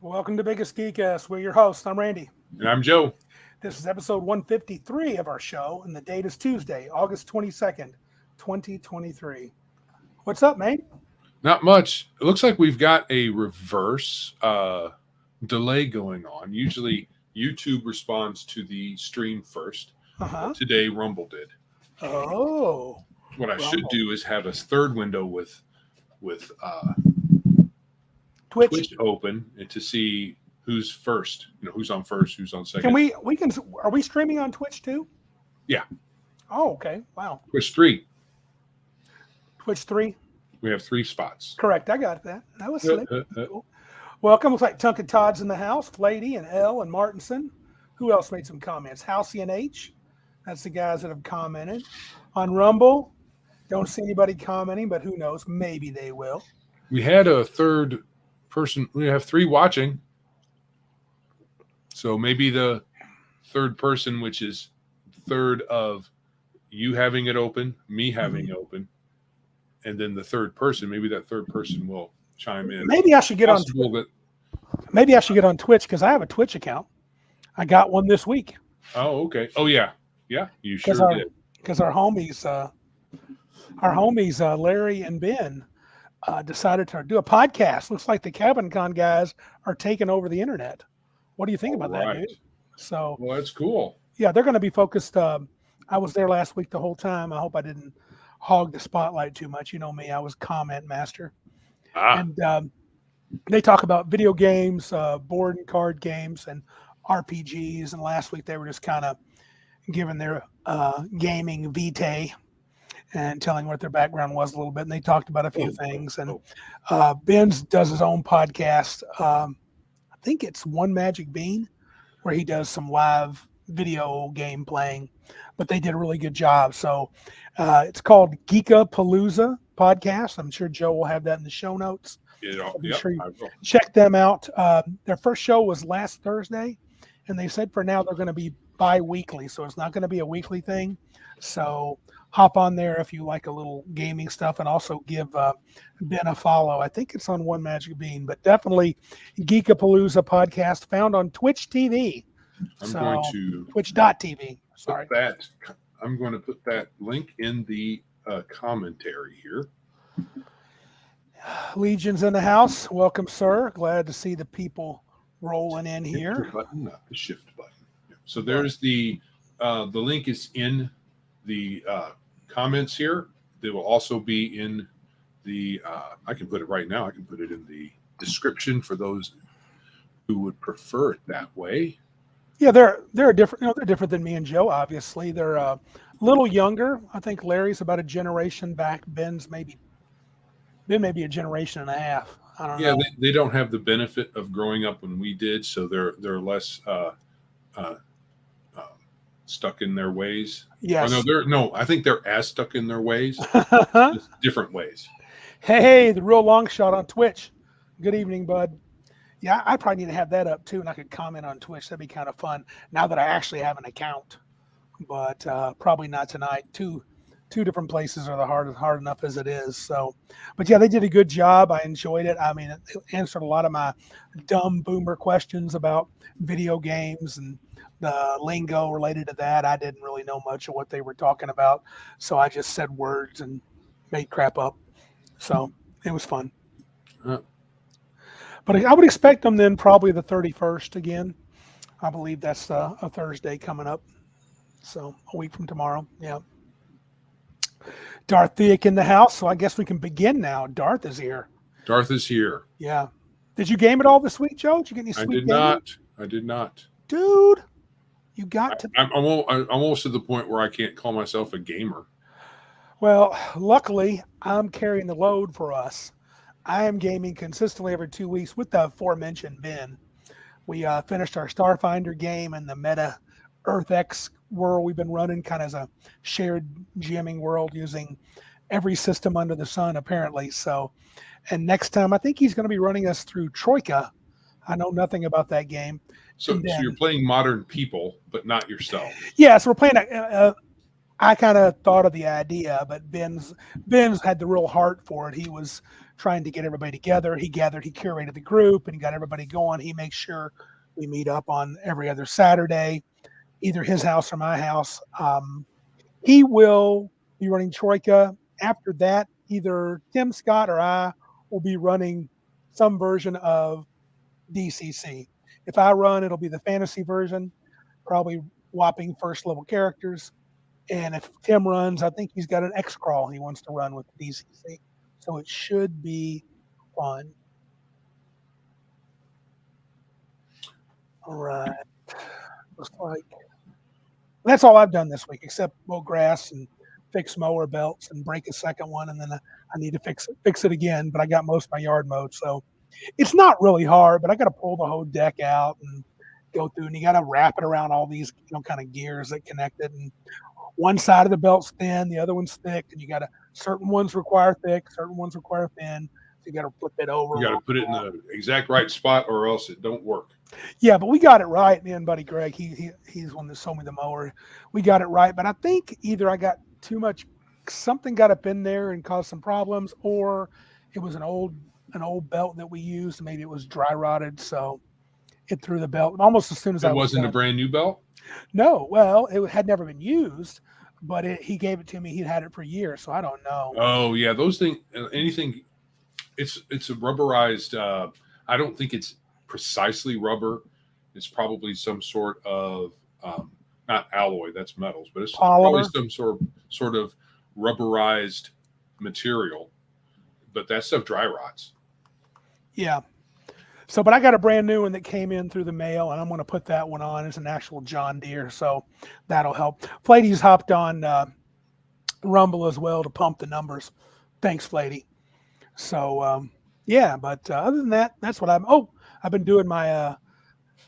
Welcome to Biggest Geek-Ass. We're your hosts. I'm Randy. And I'm Joe. This is episode 153 of our show, and the date is Tuesday, August 22nd, 2023. What's up, mate? Not much. It looks like we've got a reverse delay going on. Usually YouTube responds to the stream first. Today Rumble did. Oh. What I should do is have a third window with Twitch open and to see who's first. You know, who's on first, who's on second. Are we streaming on Twitch too? Yeah. Oh, okay. Wow. Twitch 3. Twitch 3? We have 3 spots. Correct. I got that. That was slick. Cool. Welcome. Looks like Tunk and Todd's in the house. Flady and L and Martinson. Who else made some comments? Housey and H. That's the guys that have commented. On Rumble, don't see anybody commenting, but who knows? Maybe they will. We had a third person. We have 3 watching. So maybe the third person, which is third of you having it open, me having it open, and then the third person, maybe that third person will chime in. Maybe I should get on Twitch because I have a Twitch account. I got one this week. Oh, okay. Oh, yeah. Yeah, you sure did. Because our homies, Larry and Ben, decided to do a podcast. Looks like the Cabin Con guys are taking over the internet. What do you think about that, dude? So, well, that's cool. Yeah, they're going to be focused. I was there last week the whole time. I hope I didn't hog the spotlight too much. You know me, I was comment master. And they talk about video games, board and card games, and RPGs. And last week they were just kind of giving their gaming vitae and telling what their background was a little bit. And they talked about a few things. And Ben's does his own podcast. I think it's One Magic Bean, where he does some live video game playing, but they did a really good job. So it's called Geekapalooza Podcast. I'm sure Joe will have that in the show notes. Sure you check them out. Their first show was last Thursday, and they said for now they're going to be bi-weekly, so it's not going to be a weekly thing. So hop on there if you like a little gaming stuff, and also give Ben a follow. I think it's on One Magic Bean, but definitely Geekapalooza Podcast, found on Twitch TV. Going to Twitch.tv. Sorry. I'm going to put that link in the commentary here. Legion's in the house. Welcome, sir. Glad to see the people rolling in here. Button, not the shift button. So there's the link is in the comments here. They will also be in the I can put it right now. I can put it in the description for those who would prefer it that way. Yeah, they're different. You know, they're different than me and Joe. Obviously, they're a little younger. I think Larry's about a generation back. Ben's maybe a generation and a half. I don't know. Yeah, they don't have the benefit of growing up when we did, so they're less stuck in their ways. Yes. I think they're as stuck in their ways, just different ways. Hey, the real long shot on Twitch. Good evening, bud. Yeah, I probably need to have that up too, and I could comment on Twitch. That'd be kind of fun now that I actually have an account. But probably not tonight. Two different places are hard enough as it is. So, but yeah, they did a good job. I enjoyed it. I mean, it answered a lot of my dumb boomer questions about video games and the lingo related to that. I didn't really know much of what they were talking about, so I just said words and made crap up. So it was fun. But I would expect them then probably the 31st again. I believe that's a Thursday coming up. So a week from tomorrow. Yeah. Darthiak in the house. So I guess we can begin now. Darth is here. Yeah. Did you game at all this week, Joe? Did you get any sweet I did not. Dude, you got to. I'm almost to the point where I can't call myself a gamer. Well, luckily, I'm carrying the load for us. I am gaming consistently every 2 weeks with the aforementioned Ben. We finished our Starfinder game in the meta EarthX world we've been running, kind of as a shared GMing world using every system under the sun, apparently. So, and next time, I think he's going to be running us through Troika. I know nothing about that game. So you're playing modern people, but not yourself. Yeah, so we're playing. I kind of thought of the idea, but Ben's had the real heart for it. He was trying to get everybody together. He curated the group, and he got everybody going. He makes sure we meet up on every other Saturday, either his house or my house. He will be running Troika. After that, either Tim Scott or I will be running some version of DCC. If I run, it'll be the fantasy version, probably whopping first level characters. And if Tim runs, I think he's got an X crawl he wants to run with DCC. So it should be fun. All right. Looks like that's all I've done this week, except mow grass and fix mower belts and break a second one, and then I need to fix it again. But I got most of my yard mowed, so it's not really hard. But I got to pull the whole deck out and go through, and you got to wrap it around all these kind of gears that connect it. And one side of the belt's thin, the other one's thick, and you got to certain ones require thick, certain ones require thin. So you got to flip it over. You got to put it in the exact right spot, or else it don't work. Yeah, but we got it right. Me and buddy Greg, he's one that sold me the mower. We got it right, but I think either I got too much, something got up in there and caused some problems, or it was an old belt that we used. Maybe it was dry rotted, so it threw the belt almost as soon as it wasn't a brand new belt. No, well, it had never been used, but he gave it to me. He'd had it for years, so I don't know. Oh yeah, those things. Anything. It's a rubberized. I don't think it's precisely rubber. It's probably some sort of not alloy. That's metals, but it's Polymer. Probably some sort of rubberized material. But that stuff dry rots. Yeah. So, but I got a brand new one that came in through the mail, and I'm going to put that one on. It's an actual John Deere, so that'll help. Flaty's hopped on Rumble as well to pump the numbers. Thanks, Flaty. So, yeah, but other than that, that's what I've been doing my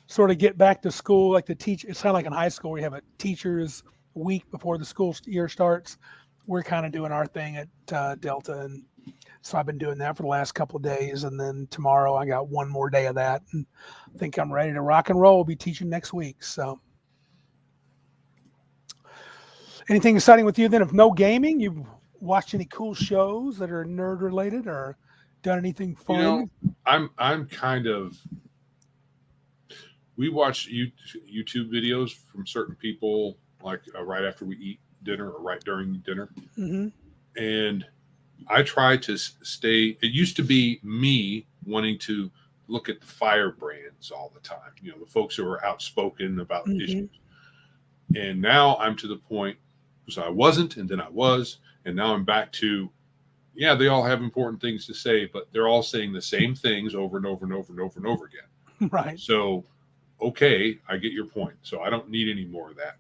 sort of get back to school, like the teach. It's kind of like in high school where you have a teacher's week before the school year starts. We're kind of doing our thing at Delta, and so I've been doing that for the last couple of days, and then tomorrow I got one more day of that, and I think I'm ready to rock and roll. I'll be teaching next week. So, anything exciting with you then? If no gaming, you've watched any cool shows that are nerd related, or done anything fun? You know, I'm kind of. We watch YouTube videos from certain people, like right after we eat dinner or right during dinner, and I try to stay. It used to be me wanting to look at the firebrands all the time. You know, the folks who are outspoken about issues. And now I'm to the point, so I wasn't, and then I was, and now I'm back to, yeah, they all have important things to say, but they're all saying the same things over and over and over and over and over again. Right. So, okay, I get your point. So I don't need any more of that.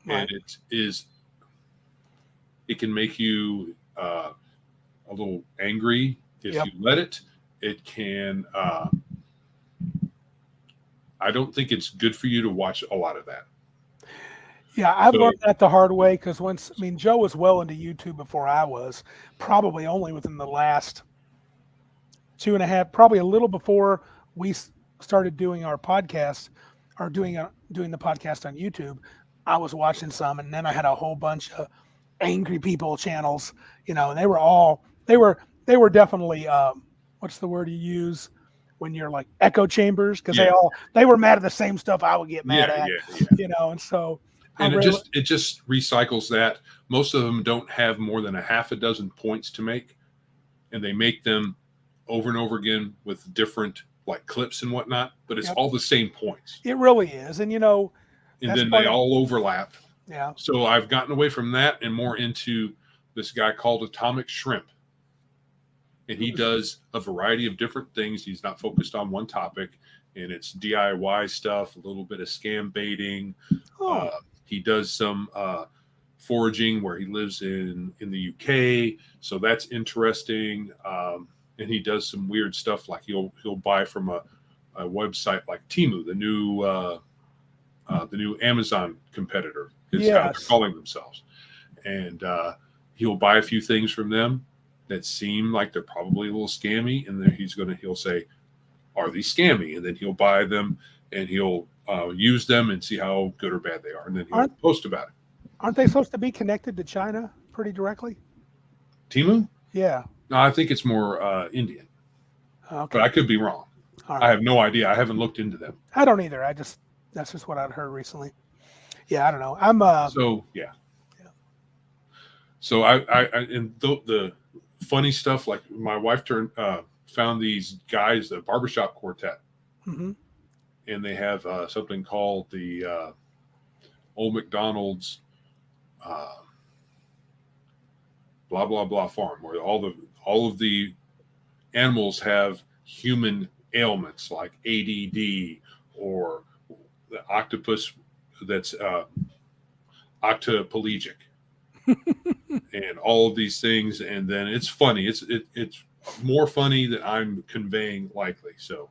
Right. And it can make you a little angry if you let it. It can. I don't think it's good for you to watch a lot of that. Yeah, I've learned that the hard way because Joe was well into YouTube before I was, probably only within the last 2.5, probably a little before we started doing our podcast or doing the podcast on YouTube. I was watching some, and then I had a whole bunch of angry people channels, and they were definitely what's the word you use when you're like echo chambers, because they were mad at the same stuff I would get mad at, and so. And it just recycles that. Most of them don't have more than a half a dozen points to make, and they make them over and over again with different like clips and whatnot. But it's all the same points. It really is, and and then they all overlap. Yeah. So I've gotten away from that and more into this guy called Atomic Shrimp, and he does a variety of different things. He's not focused on one topic, and it's DIY stuff, a little bit of scam baiting. He does some foraging where he lives in the UK, so that's interesting. And he does some weird stuff, like he'll buy from a website like Temu, the new Amazon competitor, is how they're calling themselves, and he'll buy a few things from them that seem like they're probably a little scammy, and then he'll say, "Are these scammy?" And then he'll buy them and he'll use them and see how good or bad they are, and then he'll post about it. Aren't they supposed to be connected to China pretty directly? Temu? Yeah. No, I think it's more Indian, Okay. but I could be wrong. All right. I have no idea. I haven't looked into them. I don't either. That's just what I'd heard recently. Yeah, I don't know. So yeah. So I and the funny stuff, like my wife found these guys, the barbershop quartet, mm-hmm. and they have something called the Old McDonald's blah blah blah farm, where all of the animals have human ailments like ADD or the octopus that's octopelagic. And all of these things, and then it's funny. It's more funny than I'm conveying likely. So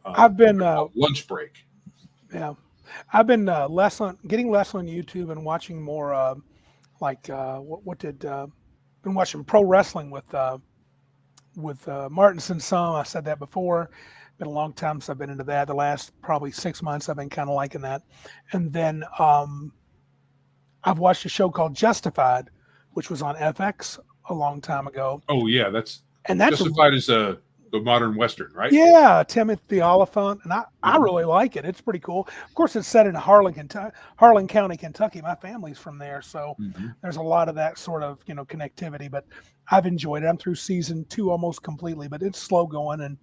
I've been lunch break. Yeah, I've been getting less on YouTube and watching more been watching pro wrestling with Martinson some. I said that before. Been a long time since I've been into that. The last probably 6 months I've been kind of liking that. And then I've watched a show called Justified, which was on FX a long time ago. Oh yeah, that's Justified is the modern Western, right? Yeah, Timothy Oliphant, and I really like it. It's pretty cool. Of course, it's set in Harlan County, Kentucky. My family's from there, so there's a lot of that sort of connectivity. But I've enjoyed it. I'm through season 2 almost completely, but it's slow going. And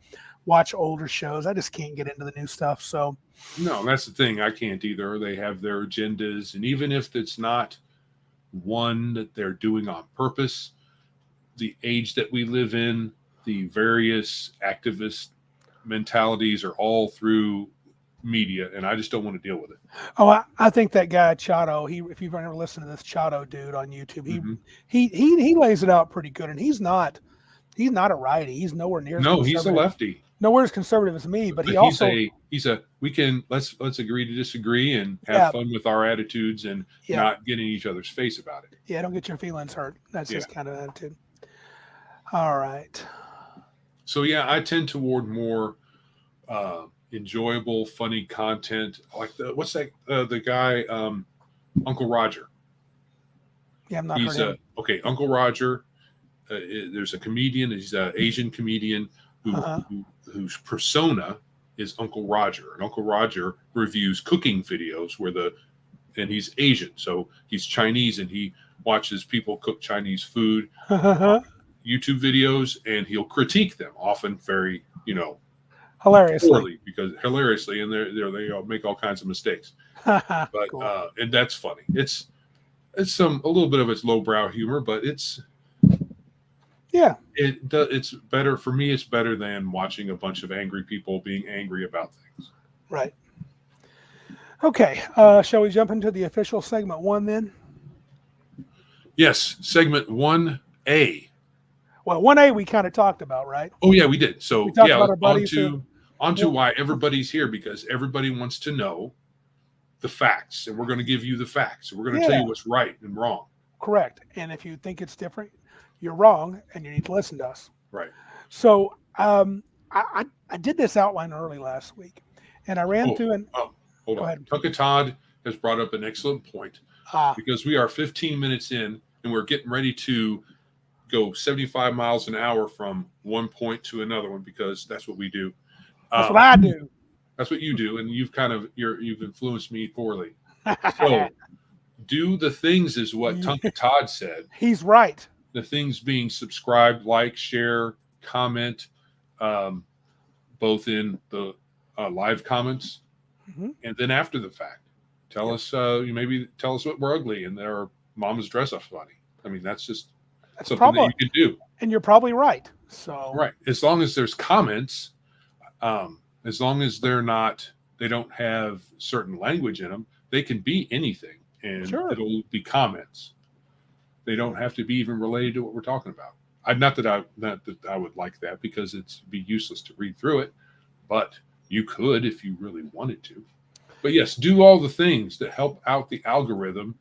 watch older shows. I just can't get into the new stuff. So no, that's the thing. I can't either. They have their agendas, and even if it's not one that they're doing on purpose, the age that we live in, the various activist mentalities are all through media, and I just don't want to deal with it. Oh, I think that guy Chato, if you've ever listened to this Chato dude on YouTube, he lays it out pretty good, and he's not a righty. He's nowhere near. No, he's a lefty. Nowhere as conservative as me, but let's agree to disagree and have fun with our attitudes and not get in each other's face about it. Yeah, don't get your feelings hurt. That's his kind of attitude. All right. So yeah, I tend toward more enjoyable, funny content. Like the guy Uncle Roger. Yeah, I'm not heard him. Okay, Uncle Roger. There's a comedian. He's an Asian comedian whose persona is Uncle Roger, and Uncle Roger reviews cooking videos and he's Asian, so he's Chinese, and he watches people cook Chinese food, YouTube videos, and he'll critique them, often very hilariously, and they all make all kinds of mistakes. But cool. And that's funny. It's a little bit of its lowbrow humor, but it's. Yeah, it's better for me. It's better than watching a bunch of angry people being angry about things. Right. Okay. Shall we jump into the official segment 1 then? Yes, segment 1A. Well, 1A we kind of talked about, right? Oh yeah, we did. So we talked about our buddies onto why everybody's here, because everybody wants to know the facts, and we're going to give you the facts. We're going to tell you what's right and wrong. Correct. And if you think it's different, you're wrong, and you need to listen to us. Right. So I did this outline early last week, and I ran through and hold on. Tucker Todd has brought up an excellent point, because we are 15 minutes in, and we're getting ready to go 75 miles an hour from one point to another one, because that's what we do. That's what I do. That's what you do, and you've influenced me poorly. So do the things is what Tucker Todd said. He's right. The things being subscribe, like, share, comment, both in the live comments and then after the fact. Tell us what we're ugly and our mom's dress up funny. I mean, that's something that you can do. And you're probably right. So right. As long as there's comments, as long as they don't have certain language in them, they can be anything, and it'll be comments. They don't have to be even related to what we're talking about. Not that I would like that, because it'd be useless to read through it, but you could if you really wanted to. But yes, do all the things that help out the algorithm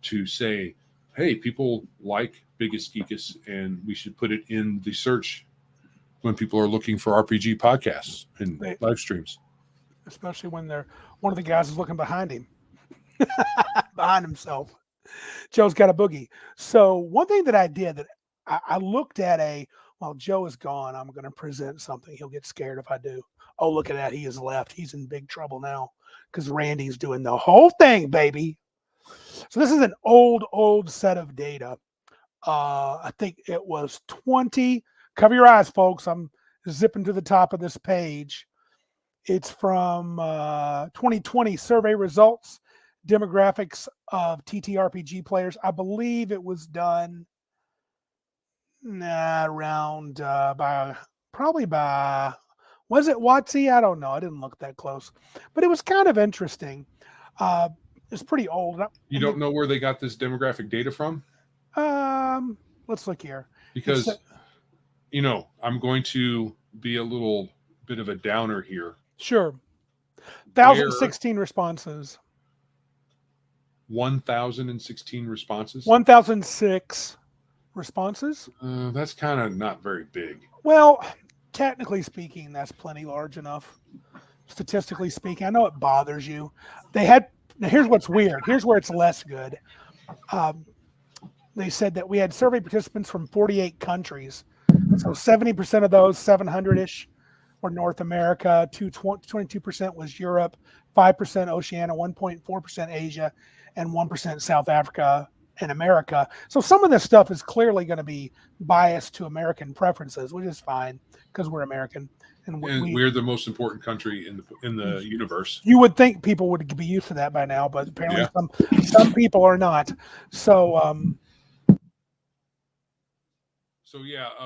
to say, hey, people like Biggest Geekus, and we should put it in the search when people are looking for RPG podcasts and live streams. Especially when one of the guys is looking behind him, behind himself. Joe's got a boogie. So one thing that I did, that I looked at while Joe is gone, I'm going to present something. He'll get scared if I do. Oh, look at that. He has left. He's in big trouble now because Randy's doing the whole thing, baby. So this is an old set of data. I think it was 20. Cover your eyes, folks. I'm zipping to the top of this page. It's from 2020 survey results, demographics of TTRPG players. I believe it was done around was it WotC? I don't know. I didn't look that close, but it was kind of interesting. It's pretty old. You don't know where they got this demographic data from? Let's look here. Because, I'm going to be a little bit of a downer here. Sure. 1,016 responses. 1,016 responses? 1,006 responses. That's kind of not very big. Well, technically speaking, that's plenty large enough. Statistically speaking, I know it bothers you. Here's what's weird. Here's where it's less good. They said that we had survey participants from 48 countries. So 70% of those, 700-ish, were North America, 22% was Europe, 5% Oceania, 1.4% Asia, and 1% South Africa and America. So some of this stuff is clearly going to be biased to American preferences, which is fine because we're American. And we're the most important country in the universe. You would think people would be used to that by now, but apparently some people are not. So,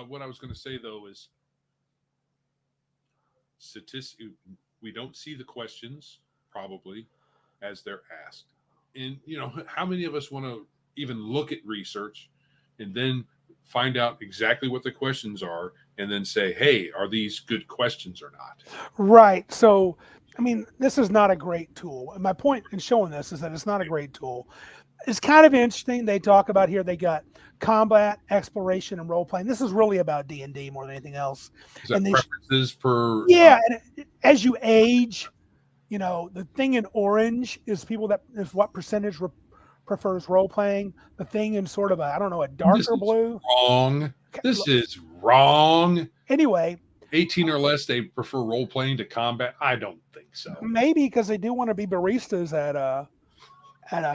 what I was going to say though is, we don't see the questions probably as they're asked, and how many of us want to even look at research and then find out exactly what the questions are and then say, hey, are these good questions or not? Right. So, this is not a great tool. And my point in showing this is that it's not a great tool. It's kind of interesting. They talk about here, they got combat, exploration, and role-playing. This is really about D&D more than anything else. Is that preferences per... Yeah, and as you age, the thing in orange is what percentage prefers role-playing. The thing in sort of a darker blue. Wrong. This is wrong. Anyway. 18 or less, they prefer role-playing to combat. I don't think so. Maybe because they do want to be baristas at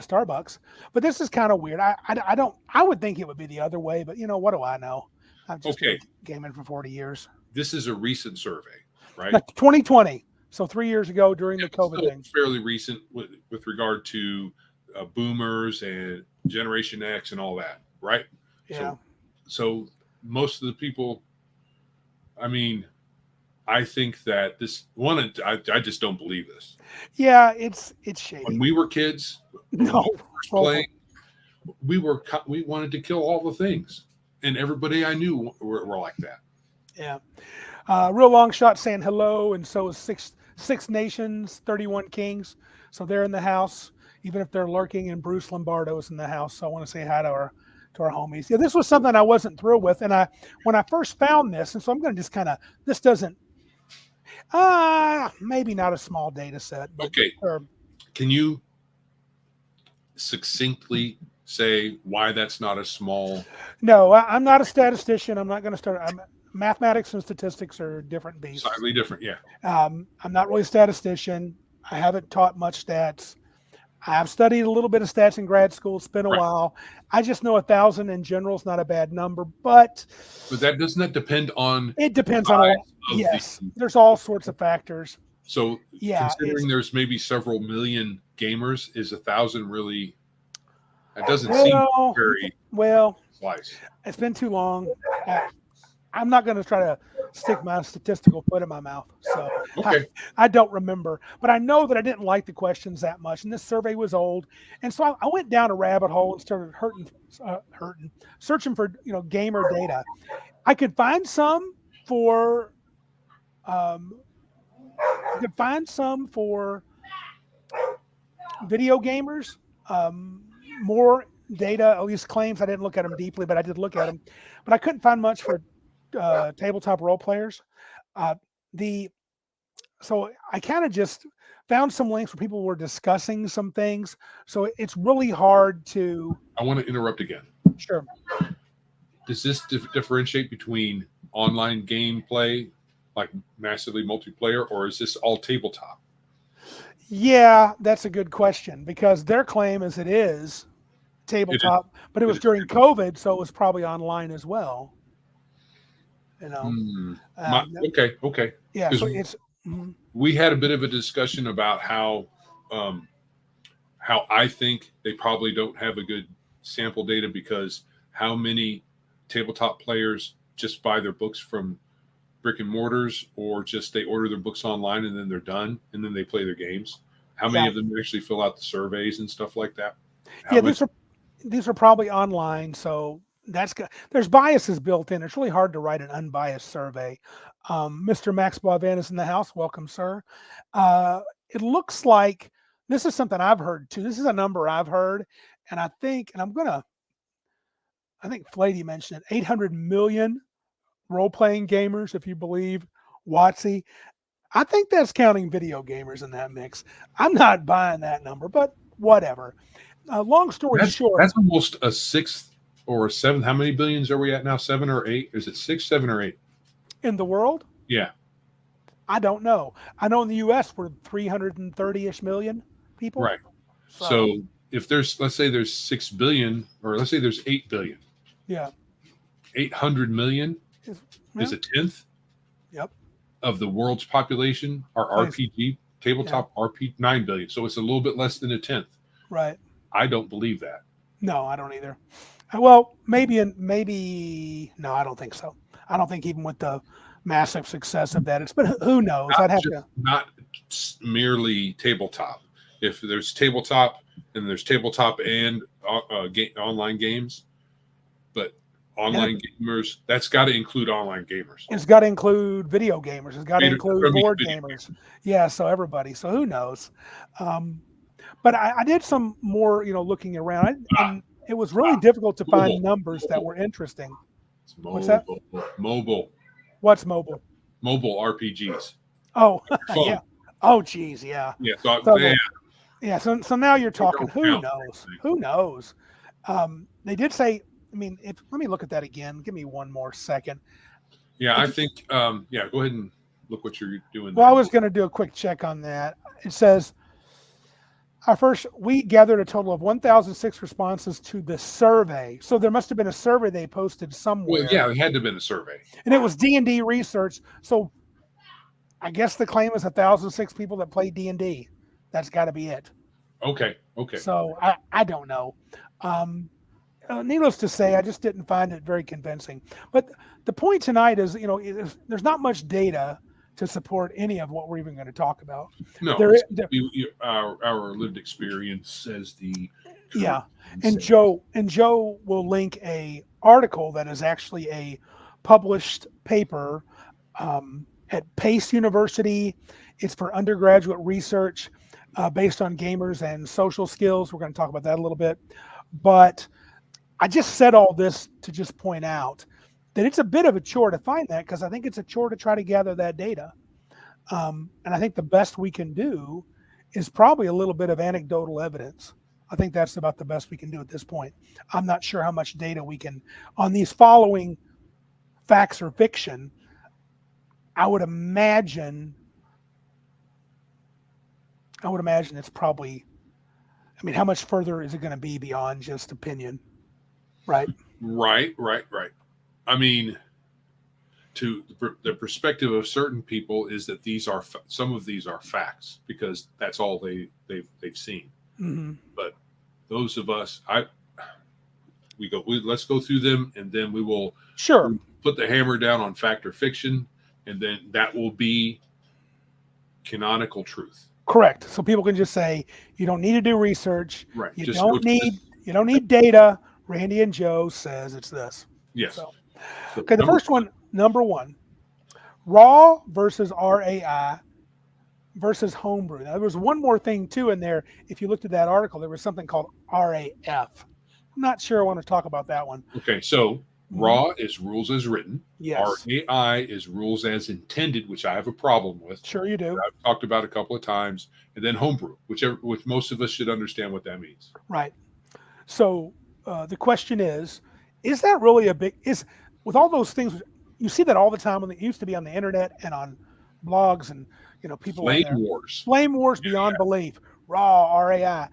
Starbucks, but this is kind of weird. I would think it would be the other way, but what do I know? I've just been gaming for 40 years. This is a recent survey, right? 2020. So 3 years ago during the COVID thing. Fairly recent with regard to boomers and Generation X and all that, right? Yeah. So most of the people, I think that I just don't believe this. Yeah, it's shady. When we were kids, playing, we wanted to kill all the things, and everybody I knew were like that. Yeah. Real long shot saying hello, and so is six nations, 31 kings. So they're in the house, even if they're lurking, and Bruce Lombardo's in the house. So I want to say hi to our homies. Yeah, this was something I wasn't thrilled with, and when I first found this, and so I'm going to just this doesn't. Maybe not a small data set. But, can you succinctly say why that's not a small? No, I'm not a statistician. I'm not going to start. Mathematics and statistics are different beasts. Slightly different, yeah. I'm not really a statistician. I haven't taught much stats. I've studied a little bit of stats in grad school. It's been a while. I just know 1,000 in general is not a bad number, but doesn't that depend on? It depends on there's all sorts of factors. So considering there's maybe several million gamers, is 1,000 really? That doesn't seem very slice. It's been too long. I'm not going to try to stick my statistical foot in my mouth. So I don't remember, but I know that I didn't like the questions that much. And this survey was old. And so I went down a rabbit hole and started searching for, gamer data. I could find some for video gamers, more data, at least claims. I didn't look at them deeply, but I did look at them, but I couldn't find much for tabletop role players. So I kind of just found some links where people were discussing some things. So it's really hard to. I want to interrupt again. Sure. does this differentiate between online gameplay, like massively multiplayer, or is this all tabletop? Yeah, that's a good question because their claim is it is tabletop, but it was during COVID, so it was probably online as well. You know, Okay. yeah. Because So it's we had a bit of a discussion about how I think they probably don't have a good sample data because how many tabletop players just buy their books from brick and mortars or just they order their books online and then they're done and then they play their games. How many of them actually fill out the surveys and stuff like that? How much? These are probably online, so there's biases built in. It's really hard to write an unbiased survey. Mr. Max Boivin is in the house. Welcome, sir. It looks like this is something I've heard too. This is a number I've heard, and I think Flady mentioned it, 800 million role-playing gamers, if you believe Watsy. I think that's counting video gamers in that mix. I'm not buying that number, but whatever. Long story short, that's almost a sixth or a seventh. How many billions are we at now? 7 or 8? Is it 6, 7, or 8 in the world? Yeah, I don't know. I know in the U.S. we're 330-ish million people. right. So if let's say there's 6 billion, or let's say there's 8 billion. Yeah. 800 million is a tenth. Yep. Of the world's population are RPG tabletop RPG 9 billion. So it's a little bit less than a tenth. Right. I don't believe that. No, I don't either. Well, maybe no, I don't think so. I don't think even with the massive success of that, but who knows? Not merely tabletop. If there's tabletop and there's tabletop and online games, but online gamers, that's got to include online gamers. It's got to include video gamers. It's got to include board gamers. Yeah, so everybody. So who knows? But I did some more, looking around. And it was really difficult to find numbers that were interesting. What's that? Mobile. What's mobile? Mobile RPGs. Oh, yeah. Oh, geez, yeah. Yeah. So now you're talking. Who knows? Who knows? They did say. I mean, let me look at that again. Give me one more second. Yeah, I think. Go ahead and look what you're doing. Well, I was going to do a quick check on that. It says. We gathered a total of 1,006 responses to the survey. So there must have been a survey they posted somewhere. Well, yeah, it had to have been a survey. And it was D&D research. So I guess the claim is 1,006 people that play D&D. That's got to be it. Okay. So I don't know. Needless to say, I just didn't find it very convincing. But the point tonight is, there's not much data to support any of what we're even going to talk about. No, our lived experience says the and Joe will link a article that is actually a published paper at Pace University. It's for undergraduate research based on gamers and social skills. We're going to talk about that a little bit, but I just said all this to just point out that it's a bit of a chore to find that, because I think it's a chore to try to gather that data. And I think the best we can do is probably a little bit of anecdotal evidence. I think that's about the best we can do at this point. I'm not sure how much data we can, on these following facts or fiction, I would imagine it's probably, how much further is it going to be beyond just opinion? Right. I mean, to the perspective of certain people is that some of these are facts because that's all they've seen. Mm-hmm. But those of us, let's go through them, and then we will put the hammer down on fact or fiction, and then that will be canonical truth. Correct. So people can just say you don't need to do research. Right. You don't need data. Randy and Joe says it's this. Yes. So, okay, the first one, number one, raw versus RAI versus homebrew. Now, there was one more thing too in there. If you looked at that article, there was something called RAF. I'm not sure I want to talk about that one. Okay, so raw is rules as written. Yes. RAI is rules as intended, which I have a problem with. Sure you do. I've talked about a couple of times. And then homebrew, which most of us should understand what that means. Right. So the question is Is that really with all those things? You see that all the time it used to be on the internet and on blogs, and people on Flame there. wars. Flame wars beyond belief. Raw RAI.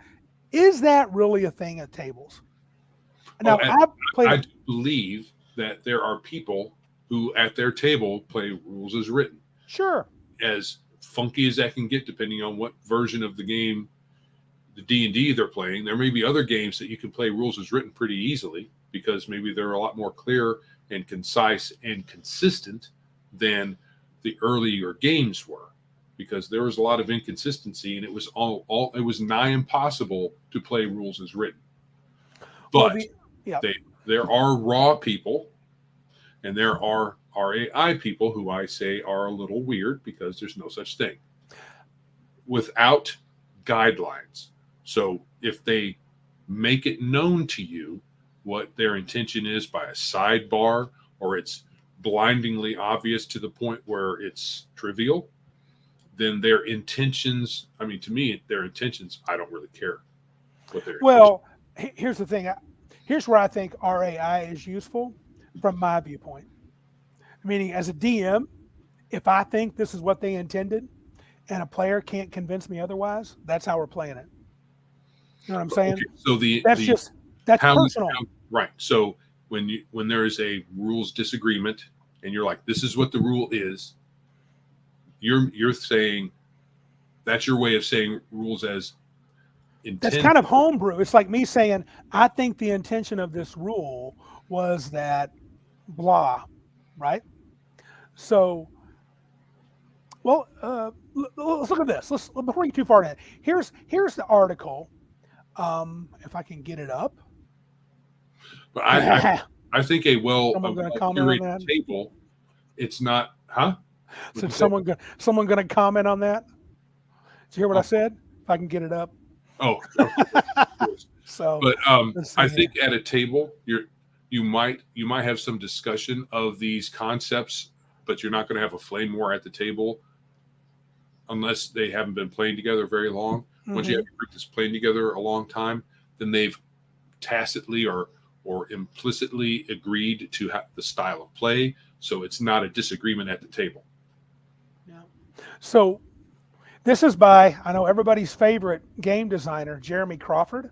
Is that really a thing at tables? Now, I do believe that there are people who at their table play rules as written. Sure. As funky as that can get, depending on what version of the game, the D&D they're playing. There may be other games that you can play rules as written pretty easily because maybe they're a lot more clear and concise and consistent than the earlier games were, because there was a lot of inconsistency and it was it was nigh impossible to play rules as written. But there are raw people and there are RAI people who I say are a little weird because there's no such thing without guidelines. So if they make it known to you what their intention is by a sidebar, or it's blindingly obvious to the point where it's trivial, then their intentions, to me, their intentions, I don't really care what their intentions. Here's the thing. Here's where I think RAI is useful from my viewpoint. Meaning, as a DM, if I think this is what they intended and a player can't convince me otherwise, that's how we're playing it. You know what I'm saying? Okay. So that's personal. Right. So when there is a rules disagreement and you're like, this is what the rule is, you're saying that's your way of saying rules as intended. That's kind of homebrew. It's like me saying, I think the intention of this rule was that blah, right? So, let's look at this. Before we get too far in, here's the article. If I can get it up. But I think a well-curated table, it's not, huh? So someone going to comment on that? Did you hear what I said? If I can get it up. Oh. So, but I think at a table, you might have some discussion of these concepts, but you're not going to have a flame war at the table unless they haven't been playing together very long. Mm-hmm. Once you have a group that's playing together a long time, then they've tacitly or implicitly agreed to have the style of play. So it's not a disagreement at the table. Yeah. So this is by, I know everybody's favorite game designer, Jeremy Crawford,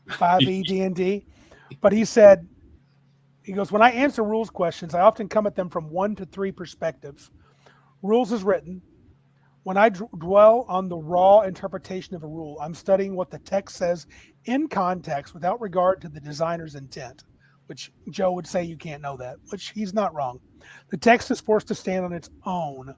5e D&D. But he goes, when I answer rules questions, I often come at them from 1 to 3 perspectives. Rules is written. When I dwell on the raw interpretation of a rule, I'm studying what the text says in context without regard to the designer's intent, which Joe would say you can't know that, which he's not wrong. The text is forced to stand on its own.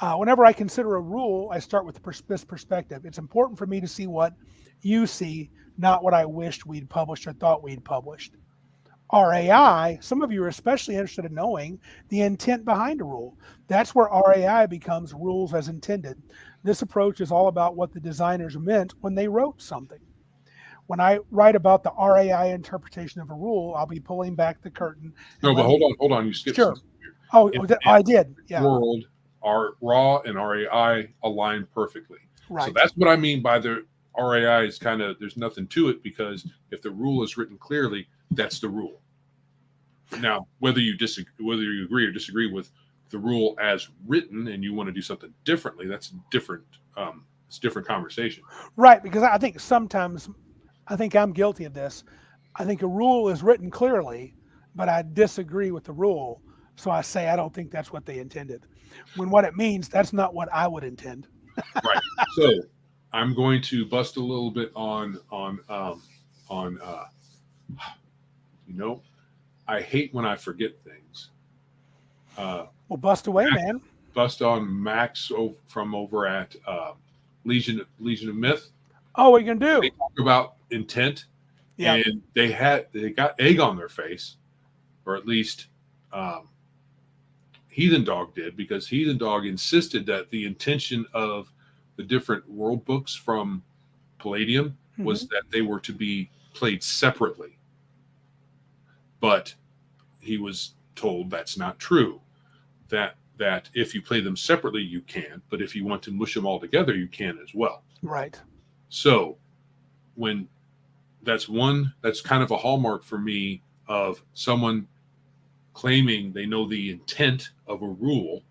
Whenever I consider a rule, I start with this perspective. It's important for me to see what you see, not what I wished we'd published or thought we'd published. RAI, some of you are especially interested in knowing the intent behind a rule. That's where RAI becomes rules as intended. This approach is all about what the designers meant when they wrote something. When I write about the RAI interpretation of a rule, I'll be pulling back the curtain. No, but hold on. You skipped something here. I did. Yeah. World, our raw and RAI align perfectly. Right. So that's what I mean by the RAI is kind of, there's nothing to it, because if the rule is written clearly, that's the rule. Now, whether you agree or disagree with the rule as written and you want to do something differently, that's different. It's a different conversation. Right, because I think sometimes, I think I'm guilty of this. I think a rule is written clearly, but I disagree with the rule. So I say, I don't think that's what they intended. When what it means, that's not what I would intend. Right. So I'm going to bust a little bit on I hate when I forget things. Well, bust away, man. Bust on Max from over at Legion of Myth. Oh, what are you gonna do? They talk about intent, and they got egg on their face, or at least Heathen Dog did, because Heathen Dog insisted that the intention of the different world books from Palladium was that they were to be played separately. But he was told that's not true. That if you play them separately, you can. But if you want to mush them all together, you can as well. Right. So when that's kind of a hallmark for me of someone claiming they know the intent of a rule,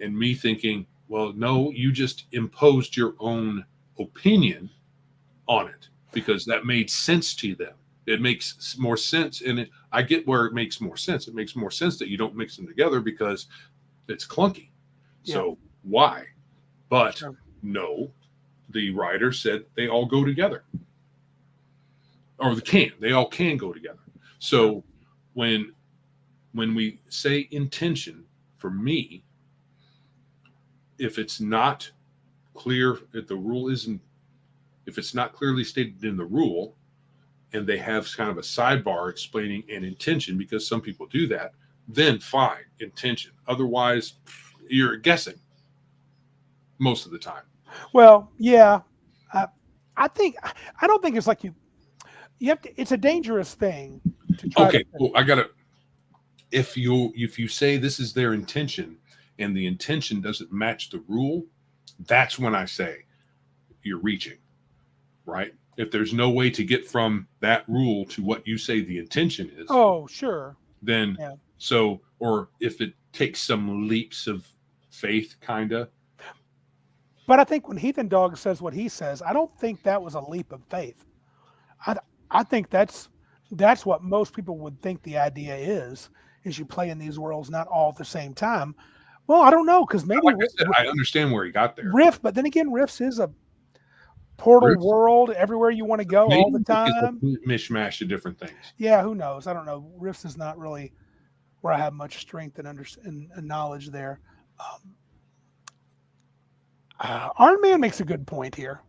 and me thinking, well, no, you just imposed your own opinion on it because that made sense to them. It makes more sense, and I get where it makes more sense. It makes more sense that you don't mix them together because it's clunky. Yeah. So why? But Sure. no, the writer said they all go together, or they all can go together. So when we say intention, for me, if it's not clear, if it's not clearly stated in the rule, and they have kind of a sidebar explaining an intention, because some people do that, then fine, intention. Otherwise, you're guessing most of the time. Well, yeah, I don't think it's like you have to. It's a dangerous thing to try. Okay, well, if you say this is their intention and the intention doesn't match the rule, that's when I say you're reaching, right? If there's no way to get from that rule to what you say the intention is, oh, sure, then or if it takes some leaps of faith, kind of. But I think when Heathen Dog says what he says, I don't think that was a leap of faith. I think that's what most people would think the idea is you play in these worlds not all at the same time. Well, I don't know, because maybe like I said, I understand where he got there. Rift, but then again, Rift's is a portal world everywhere you want to go all the time. Mishmash of different things. Yeah, who knows? I don't know. Rift is not really where I have much strength and knowledge there. Iron Man makes a good point here.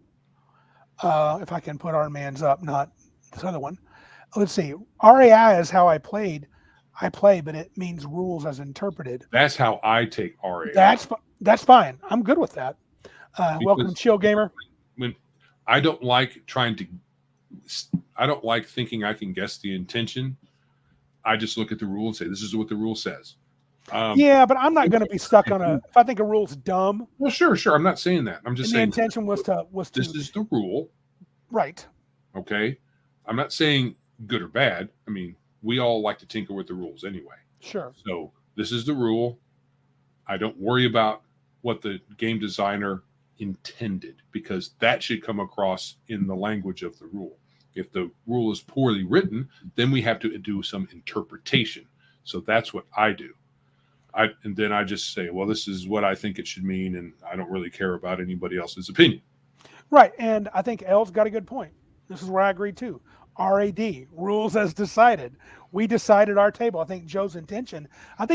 If I can put Iron Man's up, not this other one. Let's see. RAI is how I play, but it means rules as interpreted. That's how I take RAI. That's fine. I'm good with that. Welcome, Chill Gamer. When I don't like thinking I can guess the intention. I just look at the rule and say, this is what the rule says. Yeah, but I'm not going to be stuck on if I think a rule's dumb. Well, sure. I'm not saying that. I'm just saying the intention was to. This is the rule. Right. Okay. I'm not saying good or bad. I mean, we all like to tinker with the rules anyway. Sure. So this is the rule. I don't worry about what the game designer intended, because that should come across in the language of the rule. If the rule is poorly written, then we have to do some interpretation. So that's what I do. And then I just say, well, this is what I think it should mean, and I don't really care about anybody else's opinion. Right, and I think Elle's got a good point. This is where I agree too. RAD, rules as decided. We decided our table. I think Joe's intention, and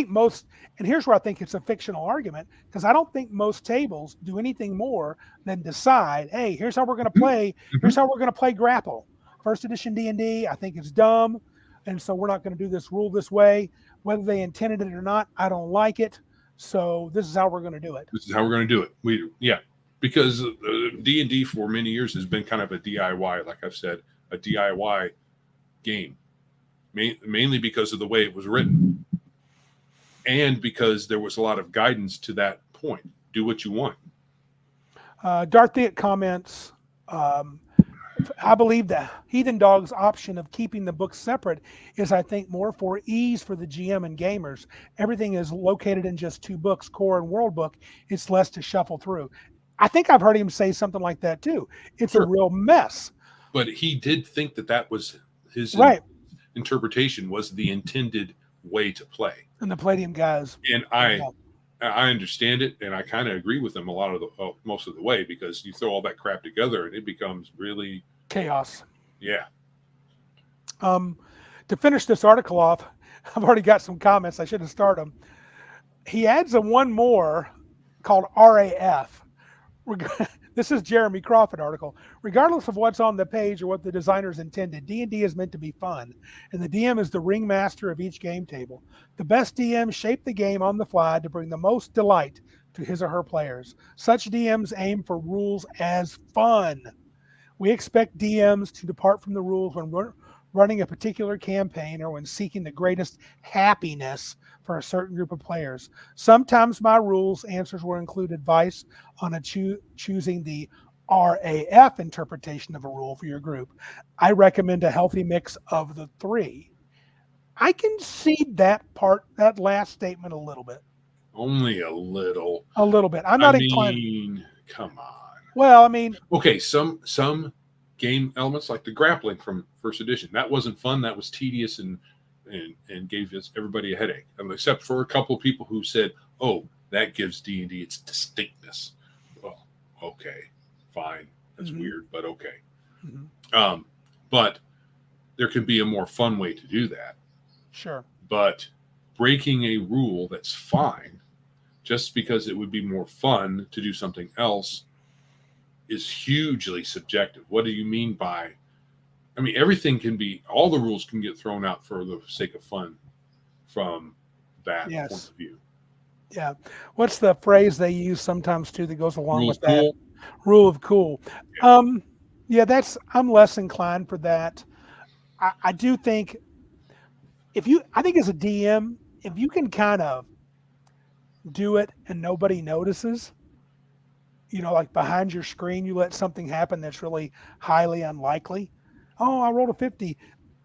here's where I think it's a fictional argument, because I don't think most tables do anything more than decide, hey, here's how we're going to play. Here's how we're going to play Grapple. First edition D&D, I think it's dumb, and so we're not going to do this rule this way. Whether they intended it or not, I don't like it. So this is how we're going to do it. This is how we're going to do it. Because D&D for many years has been kind of a DIY, like I've said, a DIY game, mainly because of the way it was written, and because there was a lot of guidance to that point. Do what you want. Darthiet comments, I believe the Heathen Dog's option of keeping the books separate is, I think, more for ease for the GM and gamers. Everything is located in just 2 books, core and world book. It's less to shuffle through. I think I've heard him say something like that too. It's a real mess. But he did think that was his interpretation, was the intended way to play. And the Palladium guys. And I understand it, and I kind of agree with him a lot of most of the way, because you throw all that crap together and it becomes really chaos. Yeah. To finish this article off, I've already got some comments. I should have started them. He adds one more called RAF. This is Jeremy Crawford article. Regardless of what's on the page or what the designers intended, D&D is meant to be fun, and the DM is the ringmaster of each game table. The best DMs shape the game on the fly to bring the most delight to his or her players. Such DMs aim for rules as fun. We expect DMs to depart from the rules when running a particular campaign or when seeking the greatest happiness for a certain group of players. Sometimes my rules answers will include advice on choosing the RAF interpretation of a rule for your group. I recommend a healthy mix of the 3. I concede that last statement a little bit. Only a little. A little bit. I'm not inclined. Come on. Well, I mean, okay, some game elements like the grappling from first edition, that wasn't fun. That was tedious and gave everybody a headache, except for a couple of people who said, "Oh, that gives D&D its distinctness." Well, okay, fine, that's weird, but okay. But there can be a more fun way to do that. Sure. But breaking a rule that's fine, just because it would be more fun to do something else, is hugely subjective. What do you mean by? I mean, everything can be. All the rules can get thrown out for the sake of fun, from that point of view. Yeah. What's the phrase they use sometimes too that goes along with that? Cool. Rule of cool. Yeah. Yeah, I'm less inclined for that. I do think I think as a DM, if you can kind of do it and nobody notices, like behind your screen, you let something happen that's really highly unlikely. Oh, I rolled a 50.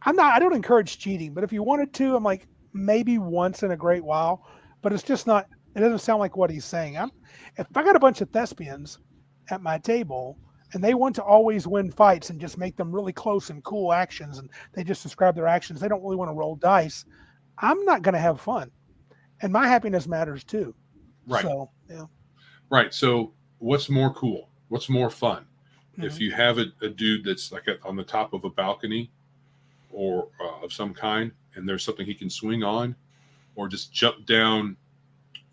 I don't encourage cheating, but if you wanted to, I'm like, maybe once in a great while, but it's just not, it doesn't sound like what he's saying. If I got a bunch of thespians at my table and they want to always win fights and just make them really close and cool actions, and they just describe their actions, they don't really want to roll dice, I'm not going to have fun. And my happiness matters too. Right. So, yeah. Right. So what's more cool? What's more fun? If you have a dude that's like on the top of a balcony or of some kind, and there's something he can swing on, or just jump down,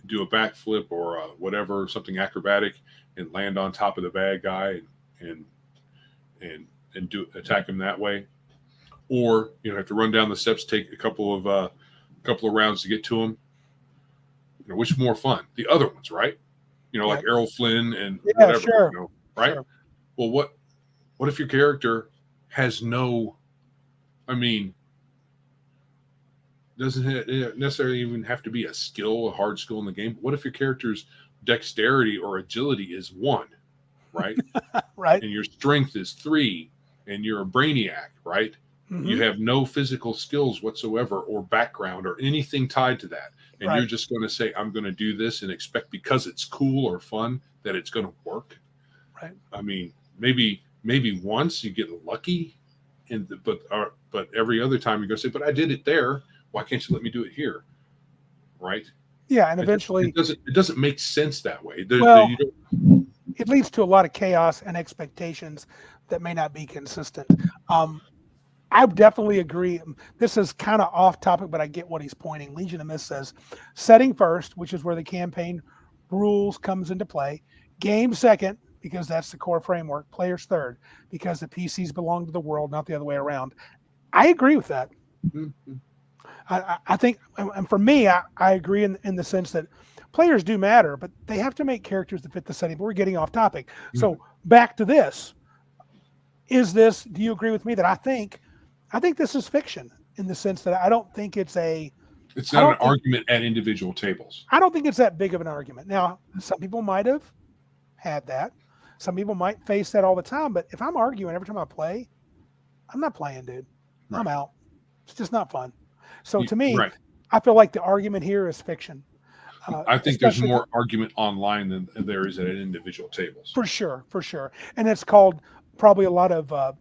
do a backflip or whatever, something acrobatic, and land on top of the bad guy and attack him that way, or have to run down the steps, take a couple of rounds to get to him. Which more fun? The other ones, right? Like Errol Flynn and whatever. Sure. Right? Sure. Well, what if your character has no? I mean, doesn't it necessarily even have to be a hard skill in the game? But what if your character's dexterity or agility is 1, right? Right. And your strength is 3, and you're a brainiac, right? You have no physical skills whatsoever or background or anything tied to that. And you're just going to say, I'm going to do this and expect because it's cool or fun that it's going to work. Right. I mean, maybe once you get lucky, but every other time you're going to say, but I did it there. Why can't you let me do it here? Right. Yeah. And eventually it doesn't make sense that way. It leads to a lot of chaos and expectations that may not be consistent. I definitely agree. This is kind of off topic, but I get what he's pointing. Legion of Myth says setting first, which is where the campaign rules comes into play. Game second, because that's the core framework. Players third, because the PCs belong to the world, not the other way around. I agree with that. Mm-hmm. I think, and for me, I agree in the sense that players do matter, but they have to make characters that fit the setting. But we're getting off topic. Mm-hmm. So back to this. Do you agree with me that I think this is fiction in the sense that I don't think it's not an argument at individual tables. I don't think it's that big of an argument. Now, some people might have had that. Some people might face that all the time. But if I'm arguing every time I play, I'm not playing, dude. Right. I'm out. It's just not fun. So to me, I feel like the argument here is fiction. I think there's more argument online than there is at individual tables. For sure. And it's called probably a lot of